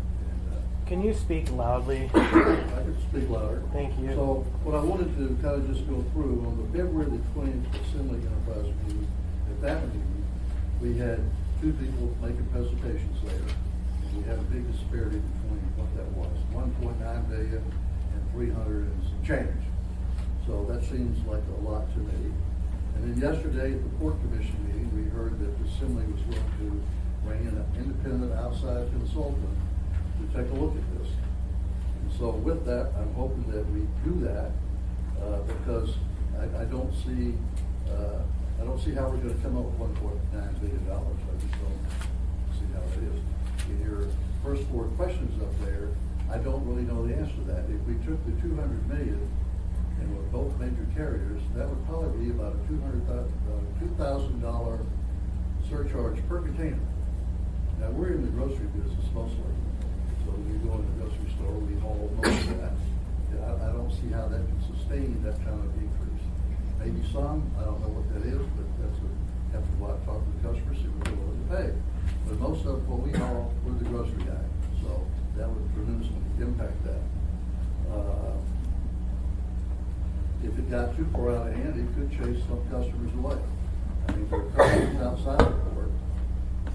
Can you speak loudly? I can speak louder. Thank you. So what I wanted to kind of just go through, on the February the 20th Assembly Enterprise meeting, at that meeting, we had 2 people making presentations there. And we had a big disparity between what that was, 1.9 billion and 300 and some change. So that seems like a lot to me. And then yesterday at the Port Commission meeting, we heard that the Assembly was going to bring in an independent outside consultant to take a look at this. And so with that, I'm hoping that we do that because I don't see how we're going to come up with $1.9 billion. I just don't see how it is. In your first 4 questions up there, I don't really know the answer to that. If we took the $200 million and with both major carriers, that would probably be about a $2,000 surcharge per container. Now we're in the grocery business mostly. So when you go in the grocery store, we haul most of that. I don't see how that can sustain that kind of increase. Maybe some, I don't know what that is, but that's have to go out and talk to the customers, see what they're willing to pay. But most of what we haul, we're the grocery guy. So that would tremendously impact that. If it got too far out of hand, it could chase some customers away. I mean, there are customers outside of the port,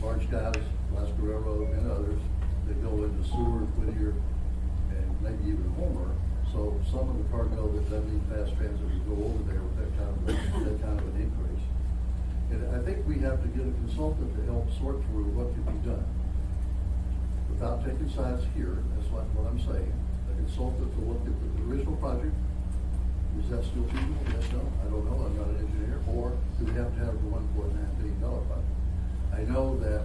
large guys, Alaska Railroad and others, that go into Seward, Whittier, and maybe even Homer. So some of the cargo that doesn't need fast transit would go over there with that kind of an increase. And I think we have to get a consultant to help sort through what can be done. Without taking sides here, that's what I'm saying. A consultant to look at the original project. Is that still feasible? Yes, no, I don't know, I'm not an engineer. Or do we have to have the $1.5 billion project? I know that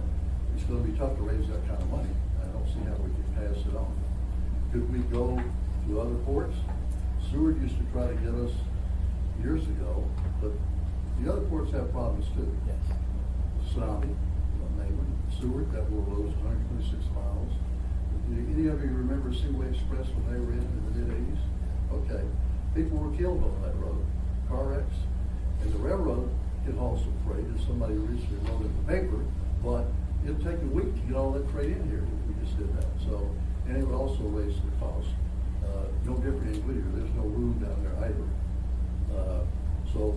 it's gonna be tough to raise that kind of money. I don't see how we can pass it on. Could we go to other ports? Seward used to try to get us years ago, but the other ports have problems too. Yes. Tsunami, Maywood, Seward, that were those 126 miles. Do any of you remember Seaway Express when they were in the mid-80s? Okay. People were killed on that road, car wrecks. And the railroad can haul some freight, as somebody recently wrote in the paper, but it'll take a week to get all that freight in here if we just did that. So, and it would also raise the cost. No different in Whittier, there's no room down there either. So,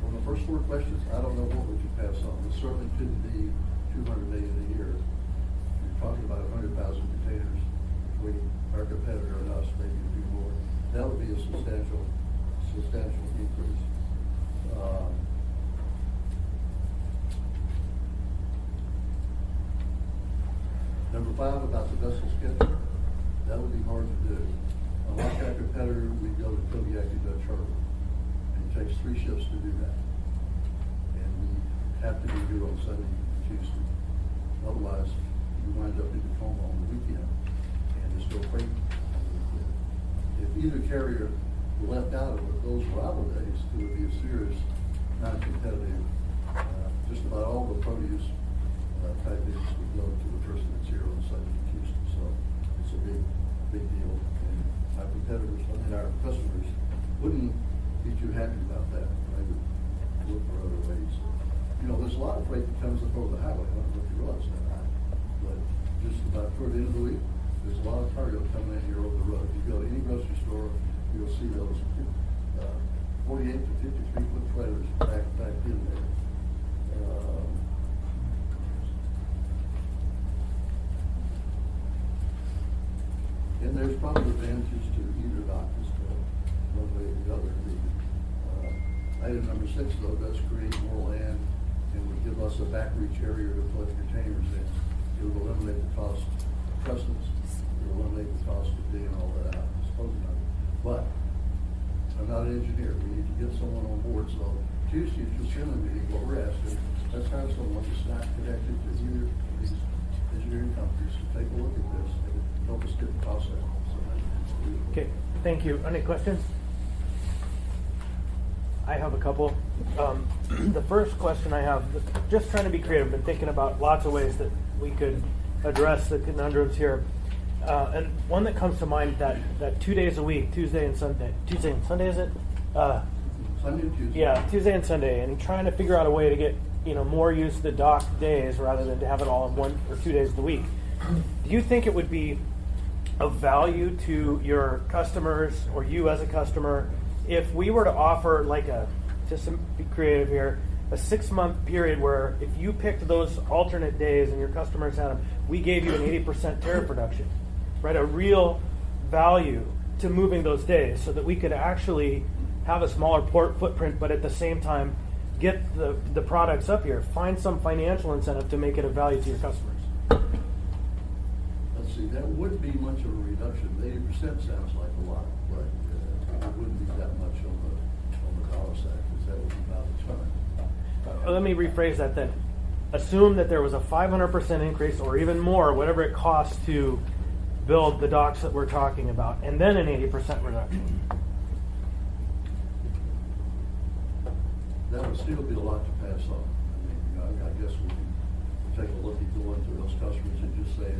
on the first 4 questions, I don't know what we could pass on. It certainly couldn't be $200 million a year. You're talking about 100,000 containers between our competitor and us, maybe a few more. That would be a substantial increase. Number 5, about the vessel schedule. That would be hard to do. Unlike our competitor, we go to Kodiak and Dutch Harbor. And it takes 3 ships to do that. And we have to be here on Sunday and Tuesday. Otherwise, we wind up in Tacoma on the weekend. And there's no freight on the weekend. If either carrier left out of it, those rival days, it would be a serious non-competitive. Just about all the produce type business would go to the person that's here on Sunday and Tuesday. So it's a big deal. And our competitors and our customers wouldn't be too happy about that. They would look for other ways. You know, there's a lot of freight that comes up over the highway. I don't know if you realize that, but just about toward the end of the week, there's a lot of cargo coming in here over the road. You go to any grocery store, you'll see those 48 to 53 foot trailers back in there. And there's probably advantages to either dock as well, one way or the other. Item number 6, though, does create more land and would give us a back reach area to put containers in. It will eliminate the cost of customs. It will eliminate the cost of digging all that out, disposing of it. But I'm not an engineer. We need to get someone on board. So Tuesday, if you're chairman meeting, what we're asking, let's have someone that's not connected to either of these engineering companies to take a look at this and help us get the cost out. Okay, thank you. Any questions? I have a couple. The first question I have, just trying to be creative, been thinking about lots of ways that we could address the conundrums here. And one that comes to mind, that 2 days a week, Tuesday and Sunday. Tuesday and Sunday, is it? Sunday and Tuesday. Yeah, Tuesday and Sunday, and trying to figure out a way to get more use of the dock days rather than to have it all in 1 or 2 days of the week. Do you think it would be of value to your customers or you as a customer if we were to offer just to be creative here, a 6-month period where if you picked those alternate days and your customers had them, we gave you an 80% tariff reduction, right? A real value to moving those days so that we could actually have a smaller port footprint, but at the same time get the products up here. Find some financial incentive to make it of value to your customers. Let's see, that wouldn't be much of a reduction. 80% sounds like a lot, but it wouldn't be that much on the dollar side, because that would be about a ton. Let me rephrase that then. Assume that there was a 500% increase or even more, whatever it costs to build the docks that we're talking about, and then an 80% reduction. That would still be a lot to pass on. I mean, I guess we can take a look at going to those customers and just say,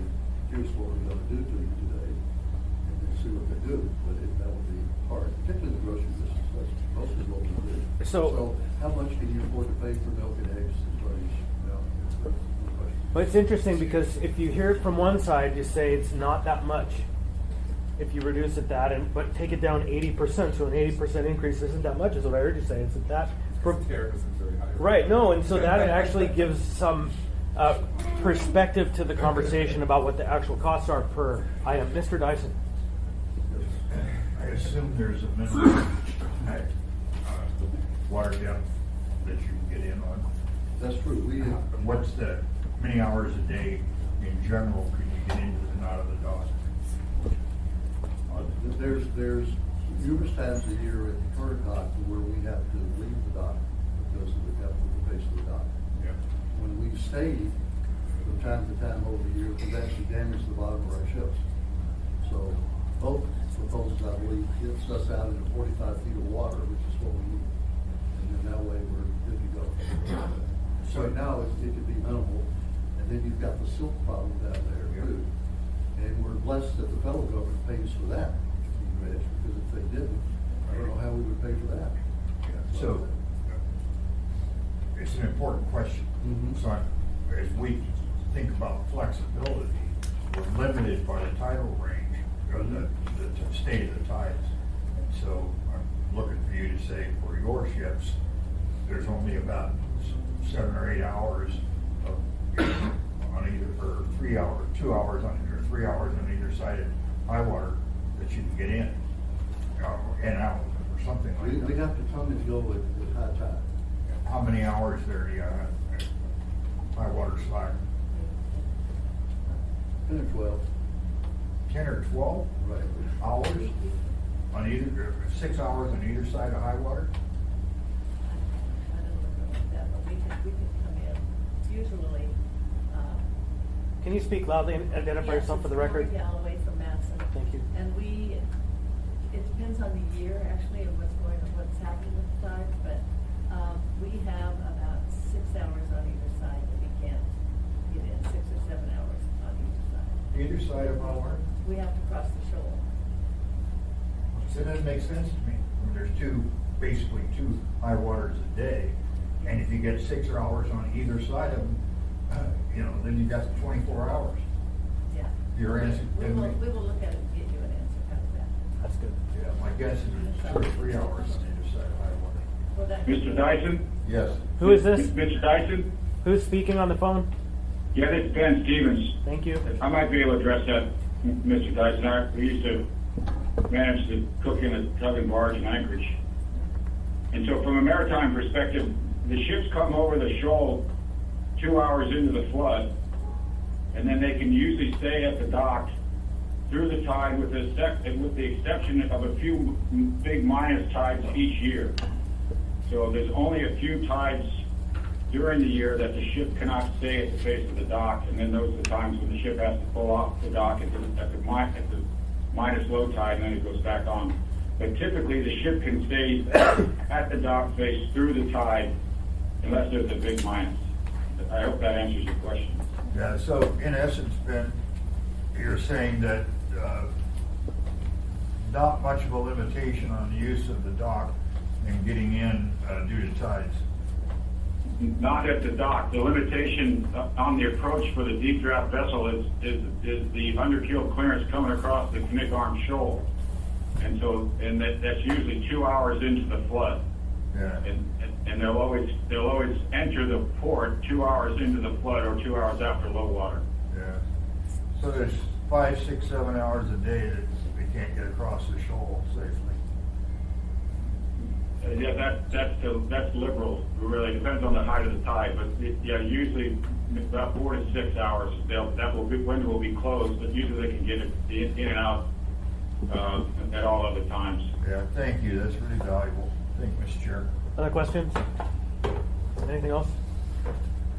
here's what we're going to do to you today, and then see what they do. But that would be hard, particularly the grocery business. That's mostly what we do. So how much can you afford to pay for milk and eggs? But it's interesting because if you hear it from one side, you say it's not that much. if you reduce it that, but take it down 80%, so an 80% increase isn't that much, is what I heard you say. Is it that? The tariff isn't very high. Right, no, and so that actually gives some perspective to the conversation about what the actual costs are per item. Mr. Dyson. I assume there's a minimum water depth that you can get in on. That's true. What's the many hours a day in general can you get into and out of the dock? There's numerous times a year at the current dock where we have to leave the dock because of the depth of the face of the dock. Yeah. When we've stayed from time to time over the years, we've actually damaged the bottom of our ships. So both proposals, I believe, gets us out into 45 feet of water, which is what we need. And then that way we're good to go. So right now it could be minimal, and then you've got the silt problem down there too. And we're blessed that the federal government pays for that, Rich, because if they didn't, I don't know how we would pay for that. Yeah. So it's an important question. Mm-hmm. So as we think about flexibility, we're limited by the tidal range or the state of the tides. And so I'm looking for you to say for your ships, there's only about 7 or 8 hours of on either, or 3 hours, 2 hours on either, 3 hours on either side of high water that you can get in and out or something like that. We have to come and go at high tide. How many hours there do you have high water slack? 10 or 12. 10 or 12 Right. hours on either, 6 hours on either side of high water? I don't know about that, but we can come in. Usually, Can you speak loudly and identify yes, yourself for the it's record? Lori Galloway from Matson. Thank you. And it depends on the year actually of what's happening with the tides, but we have about 6 hours on either side that we can't get in, 6 or 7 hours on either side. Either side of high water? We have to cross the shoal. So that makes sense to me. I mean, there's basically two high waters a day, and if you get 6 hours on either side of them, then you've got 24 hours. Yeah. Your answer, We will look at it and get you an answer out of that. That's good. Yeah, my guess is it's 2 or 3 hours on either side of high water. Well, that- Mr. Dyson? Yes. Who is this? Mr. Dyson? Who's speaking on the phone? Yeah, this is Ben Stevens. Thank you. I might be able to address that, Mr. Dyson. We used to manage the cooking and tug and barge in Anchorage. And so from a maritime perspective, the ships come over the shoal 2 hours into the flood, and then they can usually stay at the dock through the tide with the exception of a few big minus tides each year. So there's only a few tides during the year that the ship cannot stay at the face of the dock, and then those are the times when the ship has to pull off the dock at the minus low tide, and then it goes back on. But typically, the ship can stay at the dock face through the tide unless there's a big minus. I hope that answers your question. Yeah, so in essence, Ben, you're saying that not much of a limitation on the use of the dock and getting in due to tides. Not at the dock. The limitation on the approach for the deep draft vessel is the underkeel clearance coming across the Knick Arm Shoal. And so, that's usually 2 hours into the flood. Yeah. And they'll always enter the port 2 hours into the flood or 2 hours after low water. Yeah. So there's 5, 6, 7 hours a day that they can't get across the shoal safely. Yeah, that's liberal. It really depends on the height of the tide, but usually about 4 to 6 hours. Window will be closed, but usually they can get it in and out at all other times. Yeah, thank you. That's really valuable. Thank you, Mr. Chair. Other questions? Anything else?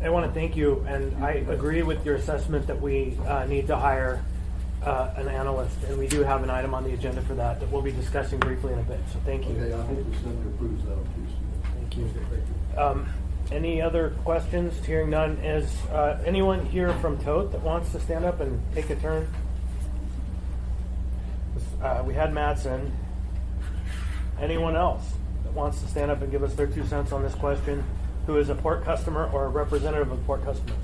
I want to thank you, and I agree with your assessment that we need to hire an analyst, and we do have an item on the agenda for that we'll be discussing briefly in a bit. So thank you. Okay, I hope the Senator approves that on Tuesday. Thank you. Any other questions? Hearing none. Is anyone here from Tote that wants to stand up and take a turn? We had Madsen. Anyone else that wants to stand up and give us their 2 cents on this question, who is a port customer or a representative of a port customer?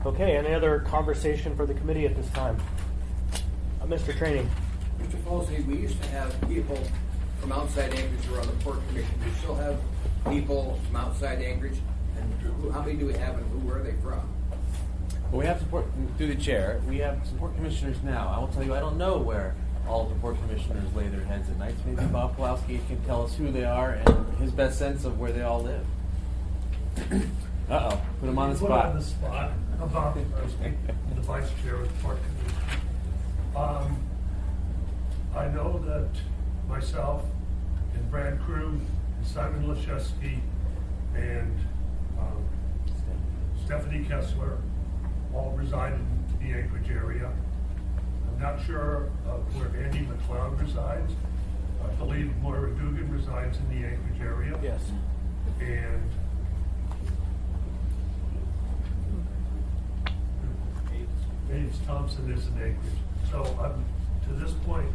Okay, any other conversation for the committee at this time? Mr. Training. Mr. Folsey, we used to have people from outside Anchorage who were on the Port Commission. Do you still have people from outside Anchorage? And how many do we have and who are they from? Well, we have support through the chair. We have support commissioners now. I will tell you, I don't know where all of the port commissioners lay their heads at night. Maybe Bob Pulowski can tell us who they are and his best sense of where they all live. Uh-oh, put him on the spot. Put on the spot. About the vice chair of the port commission. I know that myself and Brad Crew and Simon Leszewski and Stephanie Kessler all reside in the Anchorage area. I'm not sure where Andy McLeod resides. I believe Moira Dugan resides in the Anchorage area. Yes. And Ames Thompson is in Anchorage. So to this point,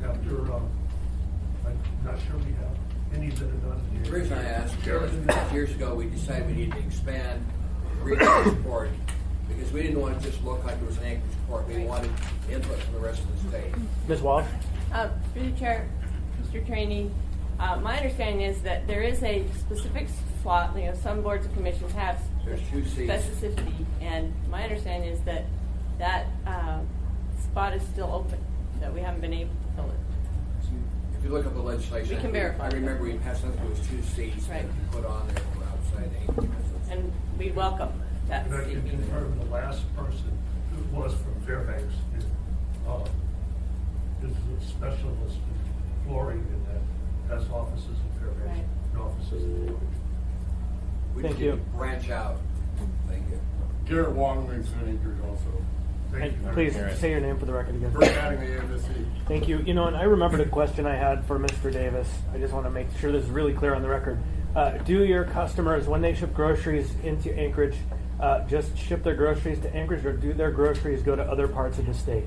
after, I'm not sure we have any that are not in the The reason I Anchorage. asked is years ago we decided we needed to expand regional support because we didn't want to just look like it was an Anchorage port. We wanted input from the rest of the state. Ms. Walsh? Through the chair, Mr. Trainee, my understanding is that there is a specific slot. You know, some boards and commissions have There's 2 seats. specificity, and my understanding is that that spot is still open. That we haven't been able to fill it. If you look up the legislation, We can verify I remember we passed something that was 2 seats Right. that we put on there from outside Anchorage. And we welcome that. And I can confirm the last person who was from Fairbanks is a specialist in flooring and that has offices in Fairbanks Right. and offices in Anchorage. We Thank just you. need to branch out. Thank you. Garrett Wong lives in Anchorage also. Thank you. And please say your name for the record again. Burt Mattingly, AFSC. Thank you. You know, and I remembered a question I had for Mr. Davis. I just want to make sure this is really clear on the record. Do your customers, when they ship groceries into Anchorage, just ship their groceries to Anchorage, or do their groceries go to other parts of the state?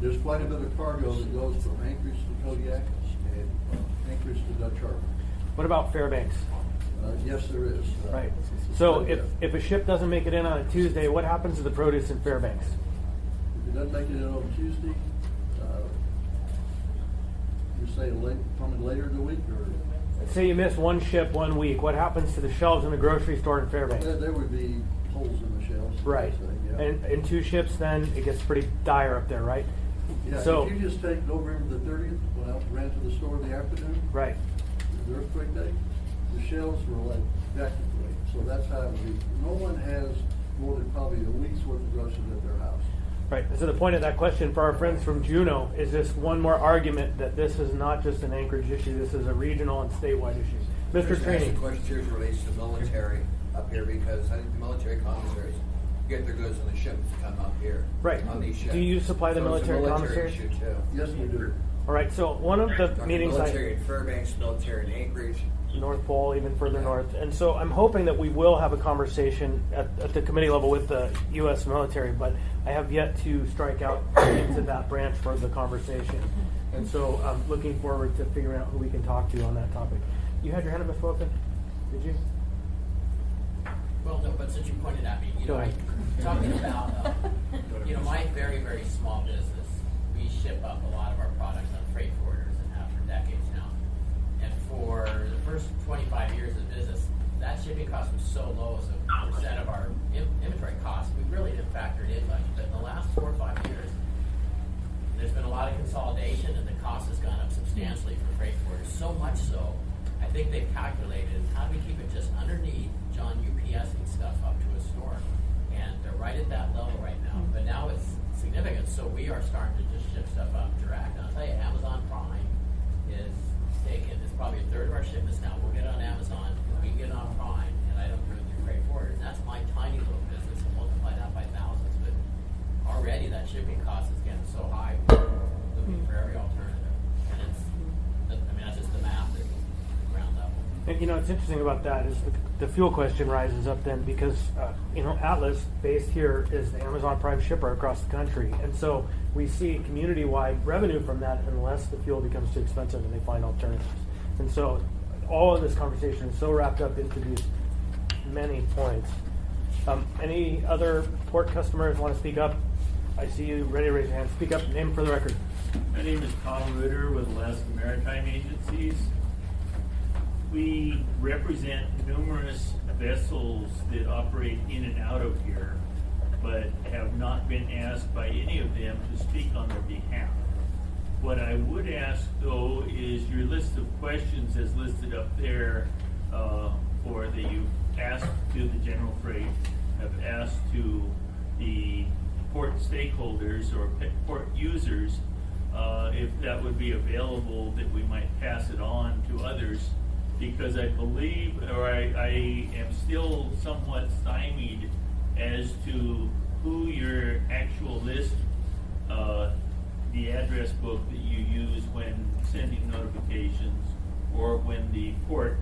There's quite a bit of cargo that goes from Anchorage to Kodiak and Anchorage to Dutch Harbor. What about Fairbanks? Yes, there is. Right. So if a ship doesn't make it in on a Tuesday, what happens to the produce in Fairbanks? If it doesn't make it in on Tuesday, you say coming later in the week, or? Say you miss one ship 1 week, what happens to the shelves in the grocery store in Fairbanks? There would be holes in the shelves. Right. Yeah. And 2 ships, then it gets pretty dire up there, right? Yeah, So if you just take November the 30th, when I ran to the store in the afternoon, right. the earthquake day, the shelves were like vacuum cleaned. So that's how it would be. No one has more than probably a week's worth of groceries at their house. Right. So the point of that question for our friends from Juneau is just one more argument that this is not just an Anchorage issue. This is a regional and statewide issue. Mr. The Trainee. question here relates to the military up here because I think the military commissaries get their goods on the ships that come up here. Right. On these ships. Do you supply the So it's a military military commissaries? issue too. Yes, we do. All right. So one of the Talking meetings military in Fairbanks, military in Anchorage. North Pole, even further north. And so I'm hoping that we will have a conversation at the committee level with the U.S. military, but I have yet to strike out into that branch for the conversation. And so I'm looking forward to figuring out who we can talk to on that topic. You had your hand up, Ms. Wilson? Did you? Well, no, but since you pointed at me, Go ahead. talking about, my very, very small business, we ship up a lot of our products on freight forwarders and have for decades now. And for the first 25 years of business, that shipping cost was so low as a percent of our inventory cost, we really didn't factor it in much. But in the last 4 or 5 years, there's been a lot of consolidation and the cost has gone up substantially for freight forwarders. So much so, I think they've calculated how do we keep it just underneath John UPSing stuff up to a store. And they're right at that level right now. But now it's significant, so we are starting to just ship stuff up direct. And I'll tell you, Amazon Prime is taking, it's probably a third of our shipments now. We'll get it on Amazon, we can get it on Prime, and I don't do it through freight forwarders. That's my tiny little business, and multiply that by thousands. But already that shipping cost is getting so high, we're looking for every alternative. And it's, that's just the math at the ground level. And what's interesting about that is the fuel question rises up then because, Atlas, based here, is the Amazon Prime shipper across the country. And so we see community-wide revenue from that unless the fuel becomes too expensive and they find alternatives. And so all of this conversation is so wrapped up into these many points. Any other port customers want to speak up? I see you ready to raise your hand. Speak up, name for the record. My name is Tom Ritter with Alaska Maritime Agencies. We represent numerous vessels that operate in and out of here, but have not been asked by any of them to speak on their behalf. What I would ask, though, is your list of questions as listed up there for that you've asked to the general freight, have asked to the port stakeholders or port users, if that would be available, that we might pass it on to others, because I believe, or I am still somewhat stymied as to who your actual list, the address book that you use when sending notifications, or when the port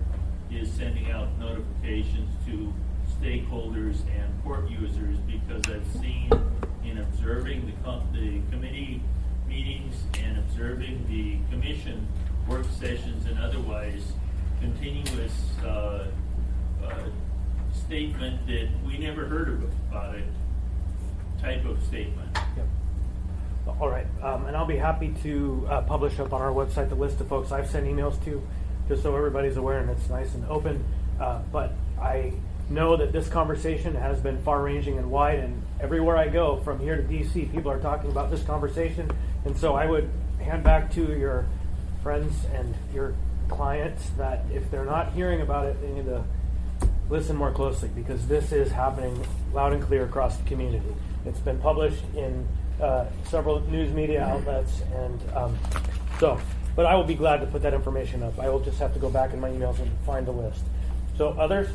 is sending out notifications to stakeholders and port users, because I've seen in observing the committee meetings and observing the commission work sessions and otherwise, continuous statement that we never heard about it type of statement. Yep. All right, and I'll be happy to publish up on our website the list of folks I've sent emails to, just so everybody's aware and it's nice and open. But I know that this conversation has been far-ranging and wide, and everywhere I go, from here to DC, people are talking about this conversation. And so I would hand back to your friends and your clients that if they're not hearing about it, they need to listen more closely, because this is happening loud and clear across the community. It's been published in several news media outlets, and but I will be glad to put that information up. I will just have to go back in my emails and find the list. So others?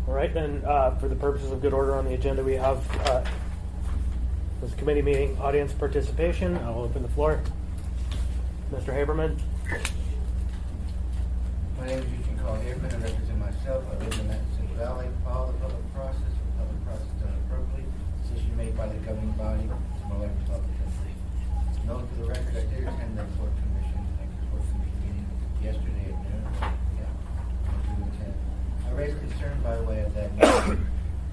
All right, then for the purposes of good order on the agenda, we have this committee meeting audience participation. I will open the floor. Mr. Haberman. My name is Eugene Carl Haberman. I represent myself. I live in Madison Valley. Follow the public process. The public process done appropriately. Decision made by the governing body to elect Republicans. Note for the record, I did attend the Port Commission meeting yesterday at noon. Yeah, I do attend. I raised concern, by the way, of that meeting,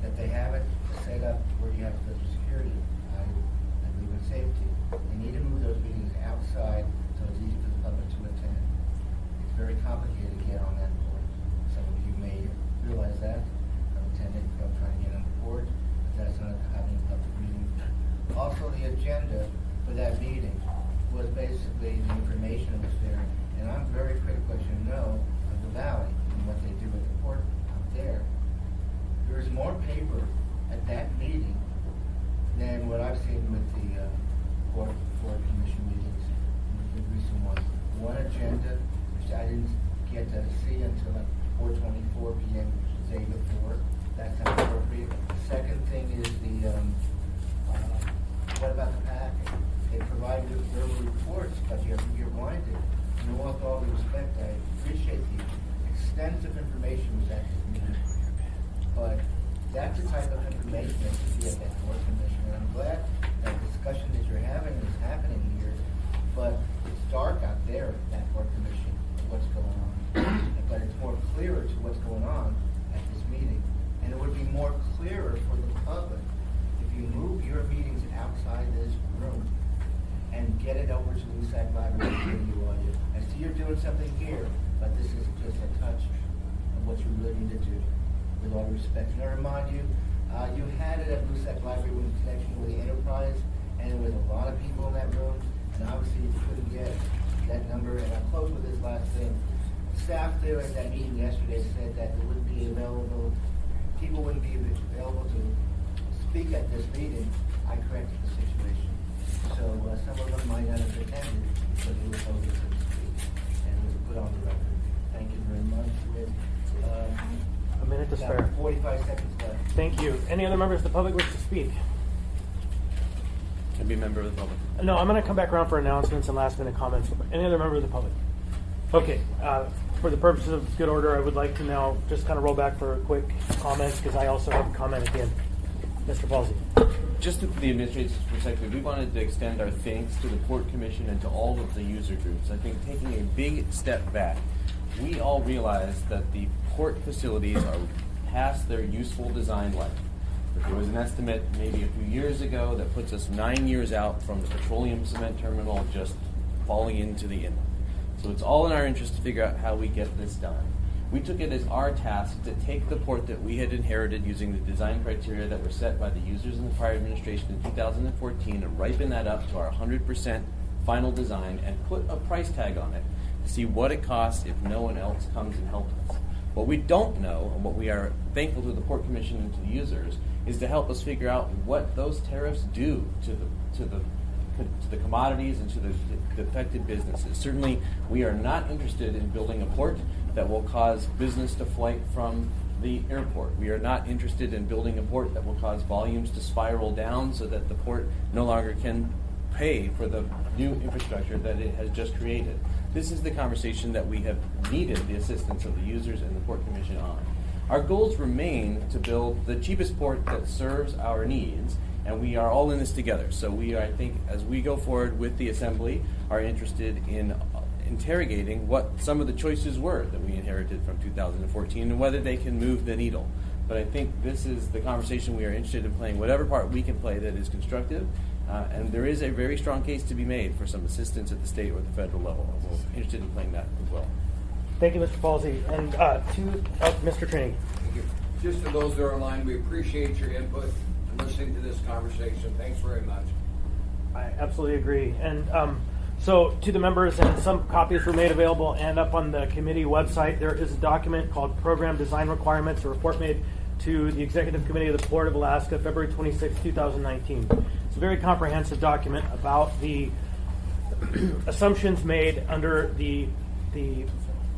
that they have it set up where you have to go through security. I believe in safety. They need to move those meetings outside so it's easy for the public to attend. It's very complicated to get on that board. Some of you may realize that. I'm attending, I'm trying to get on the board, but that's not having a public meeting. Also, the agenda for that meeting was basically the information that was there, and I'm very critical, as you know, of the Valley and what they do at the port out there. There's more paper at that meeting than what I've seen with the Port Commission meetings, the recent ones. One agenda, which I didn't get to see until like 4:24 p.m. the day before. That's not appropriate. The second thing is the, what about the packet? They provide verbal reports, but you're blinded. And with all due respect, I appreciate the extensive information was at this meeting. But that's the type of information that should be at that Port Commission. And I'm glad that discussion that you're having is happening here. But it's dark out there at that Port Commission, what's going on. But it's more clearer to what's going on at this meeting. And it would be more clearer for the public if you move your meetings outside this room and get it over to the USAC library where you are. I see you're doing something here, but this is just a touch of what you really need to do, with all respect. And I remind you, you had it at USAC library in connection with the enterprise, and there was a lot of people in that room, and obviously you couldn't get that number. And I'll close with this last thing. Staff there at that meeting yesterday said that it wouldn't be available, people wouldn't be available to speak at this meeting. I corrected the situation. So some of them might not have attended, but they were told to speak, and it was put on the record. Thank you very much. With a minute to spare. 45 seconds left. Thank you. Any other members of the public wish to speak? Can be a member of the public. No, I'm going to come back around for announcements and last minute comments. Any other member of the public? Okay. For the purposes of good order, I would like to now just kind of roll back for a quick comments, because I also have a comment at the end. Mr. Palsy. Just to the administration's perspective, we wanted to extend our thanks to the Port Commission and to all of the user groups. I think taking a big step back, we all realize that the port facilities are past their useful design life. But there was an estimate maybe a few years ago that puts us 9 years out from the petroleum cement terminal just falling into the inlet. So it's all in our interest to figure out how we get this done. We took it as our task to take the port that we had inherited using the design criteria that were set by the users in the prior administration in 2014 and ripen that up to our 100% final design and put a price tag on it to see what it costs if no one else comes and helps us. What we don't know, and what we are thankful to the Port Commission and to the users, is to help us figure out what those tariffs do to the commodities and to the affected businesses. Certainly, we are not interested in building a port that will cause business to flight from the airport. We are not interested in building a port that will cause volumes to spiral down so that the port no longer can pay for the new infrastructure that it has just created. This is the conversation that we have needed the assistance of the users and the Port Commission on. Our goals remain to build the cheapest port that serves our needs, and we are all in this together. So we, I think, as we go forward with the Assembly, are interested in interrogating what some of the choices were that we inherited from 2014 and whether they can move the needle. But I think this is the conversation we are interested in playing, whatever part we can play that is constructive. And there is a very strong case to be made for some assistance at the state or the federal level. We're interested in playing that as well. Thank you, Mr. Falsey. And Mr. Trainee. Thank you. Just to those that are online, we appreciate your input and listening to this conversation. Thanks very much. I absolutely agree. And so to the members, and some copies were made available, and up on the committee website, there is a document called Program Design Requirements, a report made to the Executive Committee of the Port of Alaska, February 26, 2019. It's a very comprehensive document about the assumptions made under the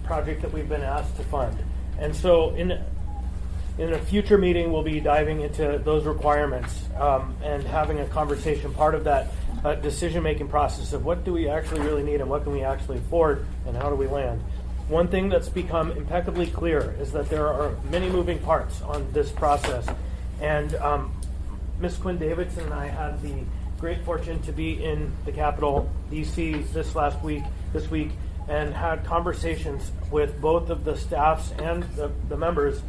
project that we've been asked to fund. And so in a future meeting, we'll be diving into those requirements and having a conversation, part of that decision-making process of what do we actually really need and what can we actually afford and how do we land. One thing that's become impeccably clear is that there are many moving parts on this process. And Ms. Quinn Davidson and I had the great fortune to be in the Capitol, D.C. this week, and had conversations with both of the staffs and the members,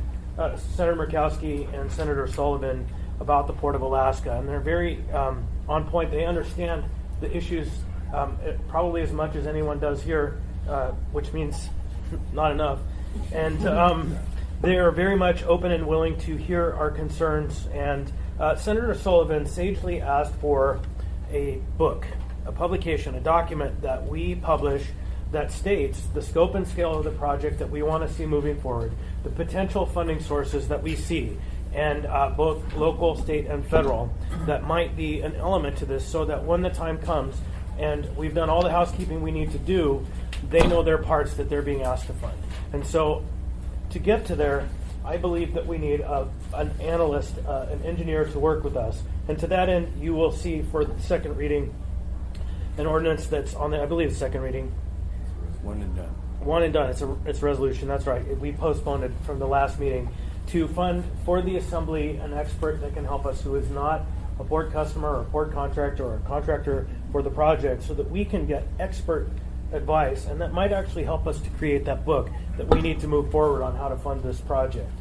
Senator Murkowski and Senator Sullivan, about the Port of Alaska. And they're very on point. They understand the issues probably as much as anyone does here, which means not enough. And they are very much open and willing to hear our concerns. And Senator Sullivan sagely asked for a book, a publication, a document that we publish that states the scope and scale of the project that we want to see moving forward, the potential funding sources that we see, and both local, state, and federal that might be an element to this, so that when the time comes and we've done all the housekeeping we need to do, they know their parts that they're being asked to fund. And so to get to there, I believe that we need an analyst, an engineer to work with us. And to that end, you will see for the second reading an ordinance that's on the, I believe, the second reading. One and done. One and done. It's a resolution. That's right. We postponed it from the last meeting to fund for the Assembly an expert that can help us who is not a port customer or a port contractor or a contractor for the project, so that we can get expert advice, and that might actually help us to create that book that we need to move forward on how to fund this project.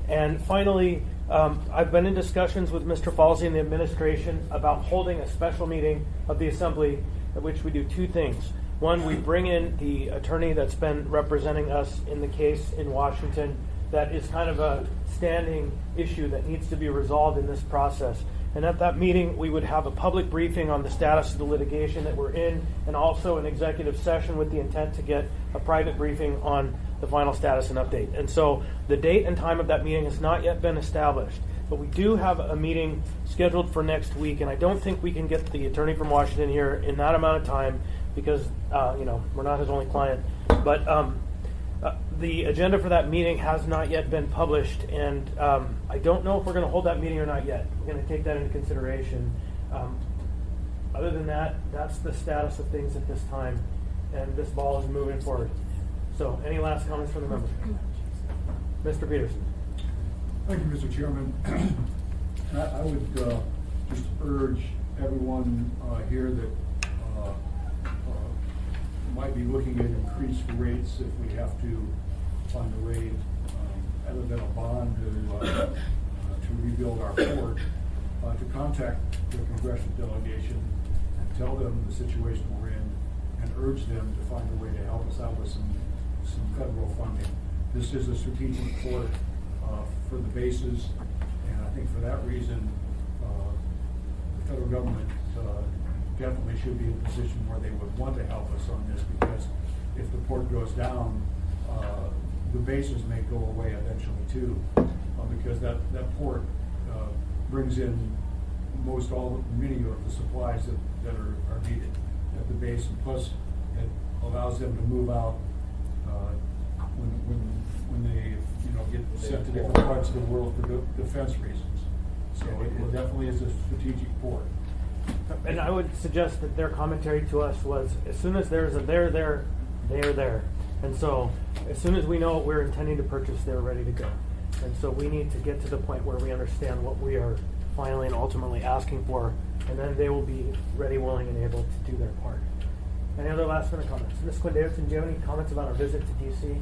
And finally, I've been in discussions with Mr. Falsey and the administration about holding a special meeting of the Assembly at which we do two things. One, we bring in the attorney that's been representing us in the case in Washington that is kind of a standing issue that needs to be resolved in this process. And at that meeting, we would have a public briefing on the status of the litigation that we're in, and also an executive session with the intent to get a private briefing on the final status and update. And so the date and time of that meeting has not yet been established, but we do have a meeting scheduled for next week, and I don't think we can get the attorney from Washington here in that amount of time because, we're not his only client. But the agenda for that meeting has not yet been published, and I don't know if we're going to hold that meeting or not yet. We're going to take that into consideration. Other than that, that's the status of things at this time, and this ball is moving forward. So, any last comments from the members? Mr. Peterson. Thank you, Mr. Chairman. I would just urge everyone here that might be looking at increased rates if we have to find a way other than a bond to rebuild our port, to contact the congressional delegation and tell them the situation we're in and urge them to find a way to help us out with some federal funding. This is a strategic port for the bases, and I think for that reason, the federal government definitely should be in a position where they would want to help us on this, because if the port goes down, the bases may go away eventually too, because that port brings in many of the supplies that are needed at the base, and plus it allows them to move out when they get sent to different parts of the world for defense reasons. So it definitely is a strategic port. And I would suggest that their commentary to us was, as soon as there's a there there, they're there. And so as soon as we know what we're intending to purchase, they're ready to go. And so we need to get to the point where we understand what we are finally and ultimately asking for, and then they will be ready, willing, and able to do their part. Any other last minute comments? Ms. Quinn Davidson, do you have any comments about our visit to DC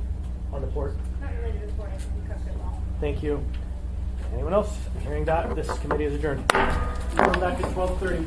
on the port? Not really to report, I think we covered it well. Thank you. Anyone else? Hearing that, this committee is adjourned. We'll come back at 12:30.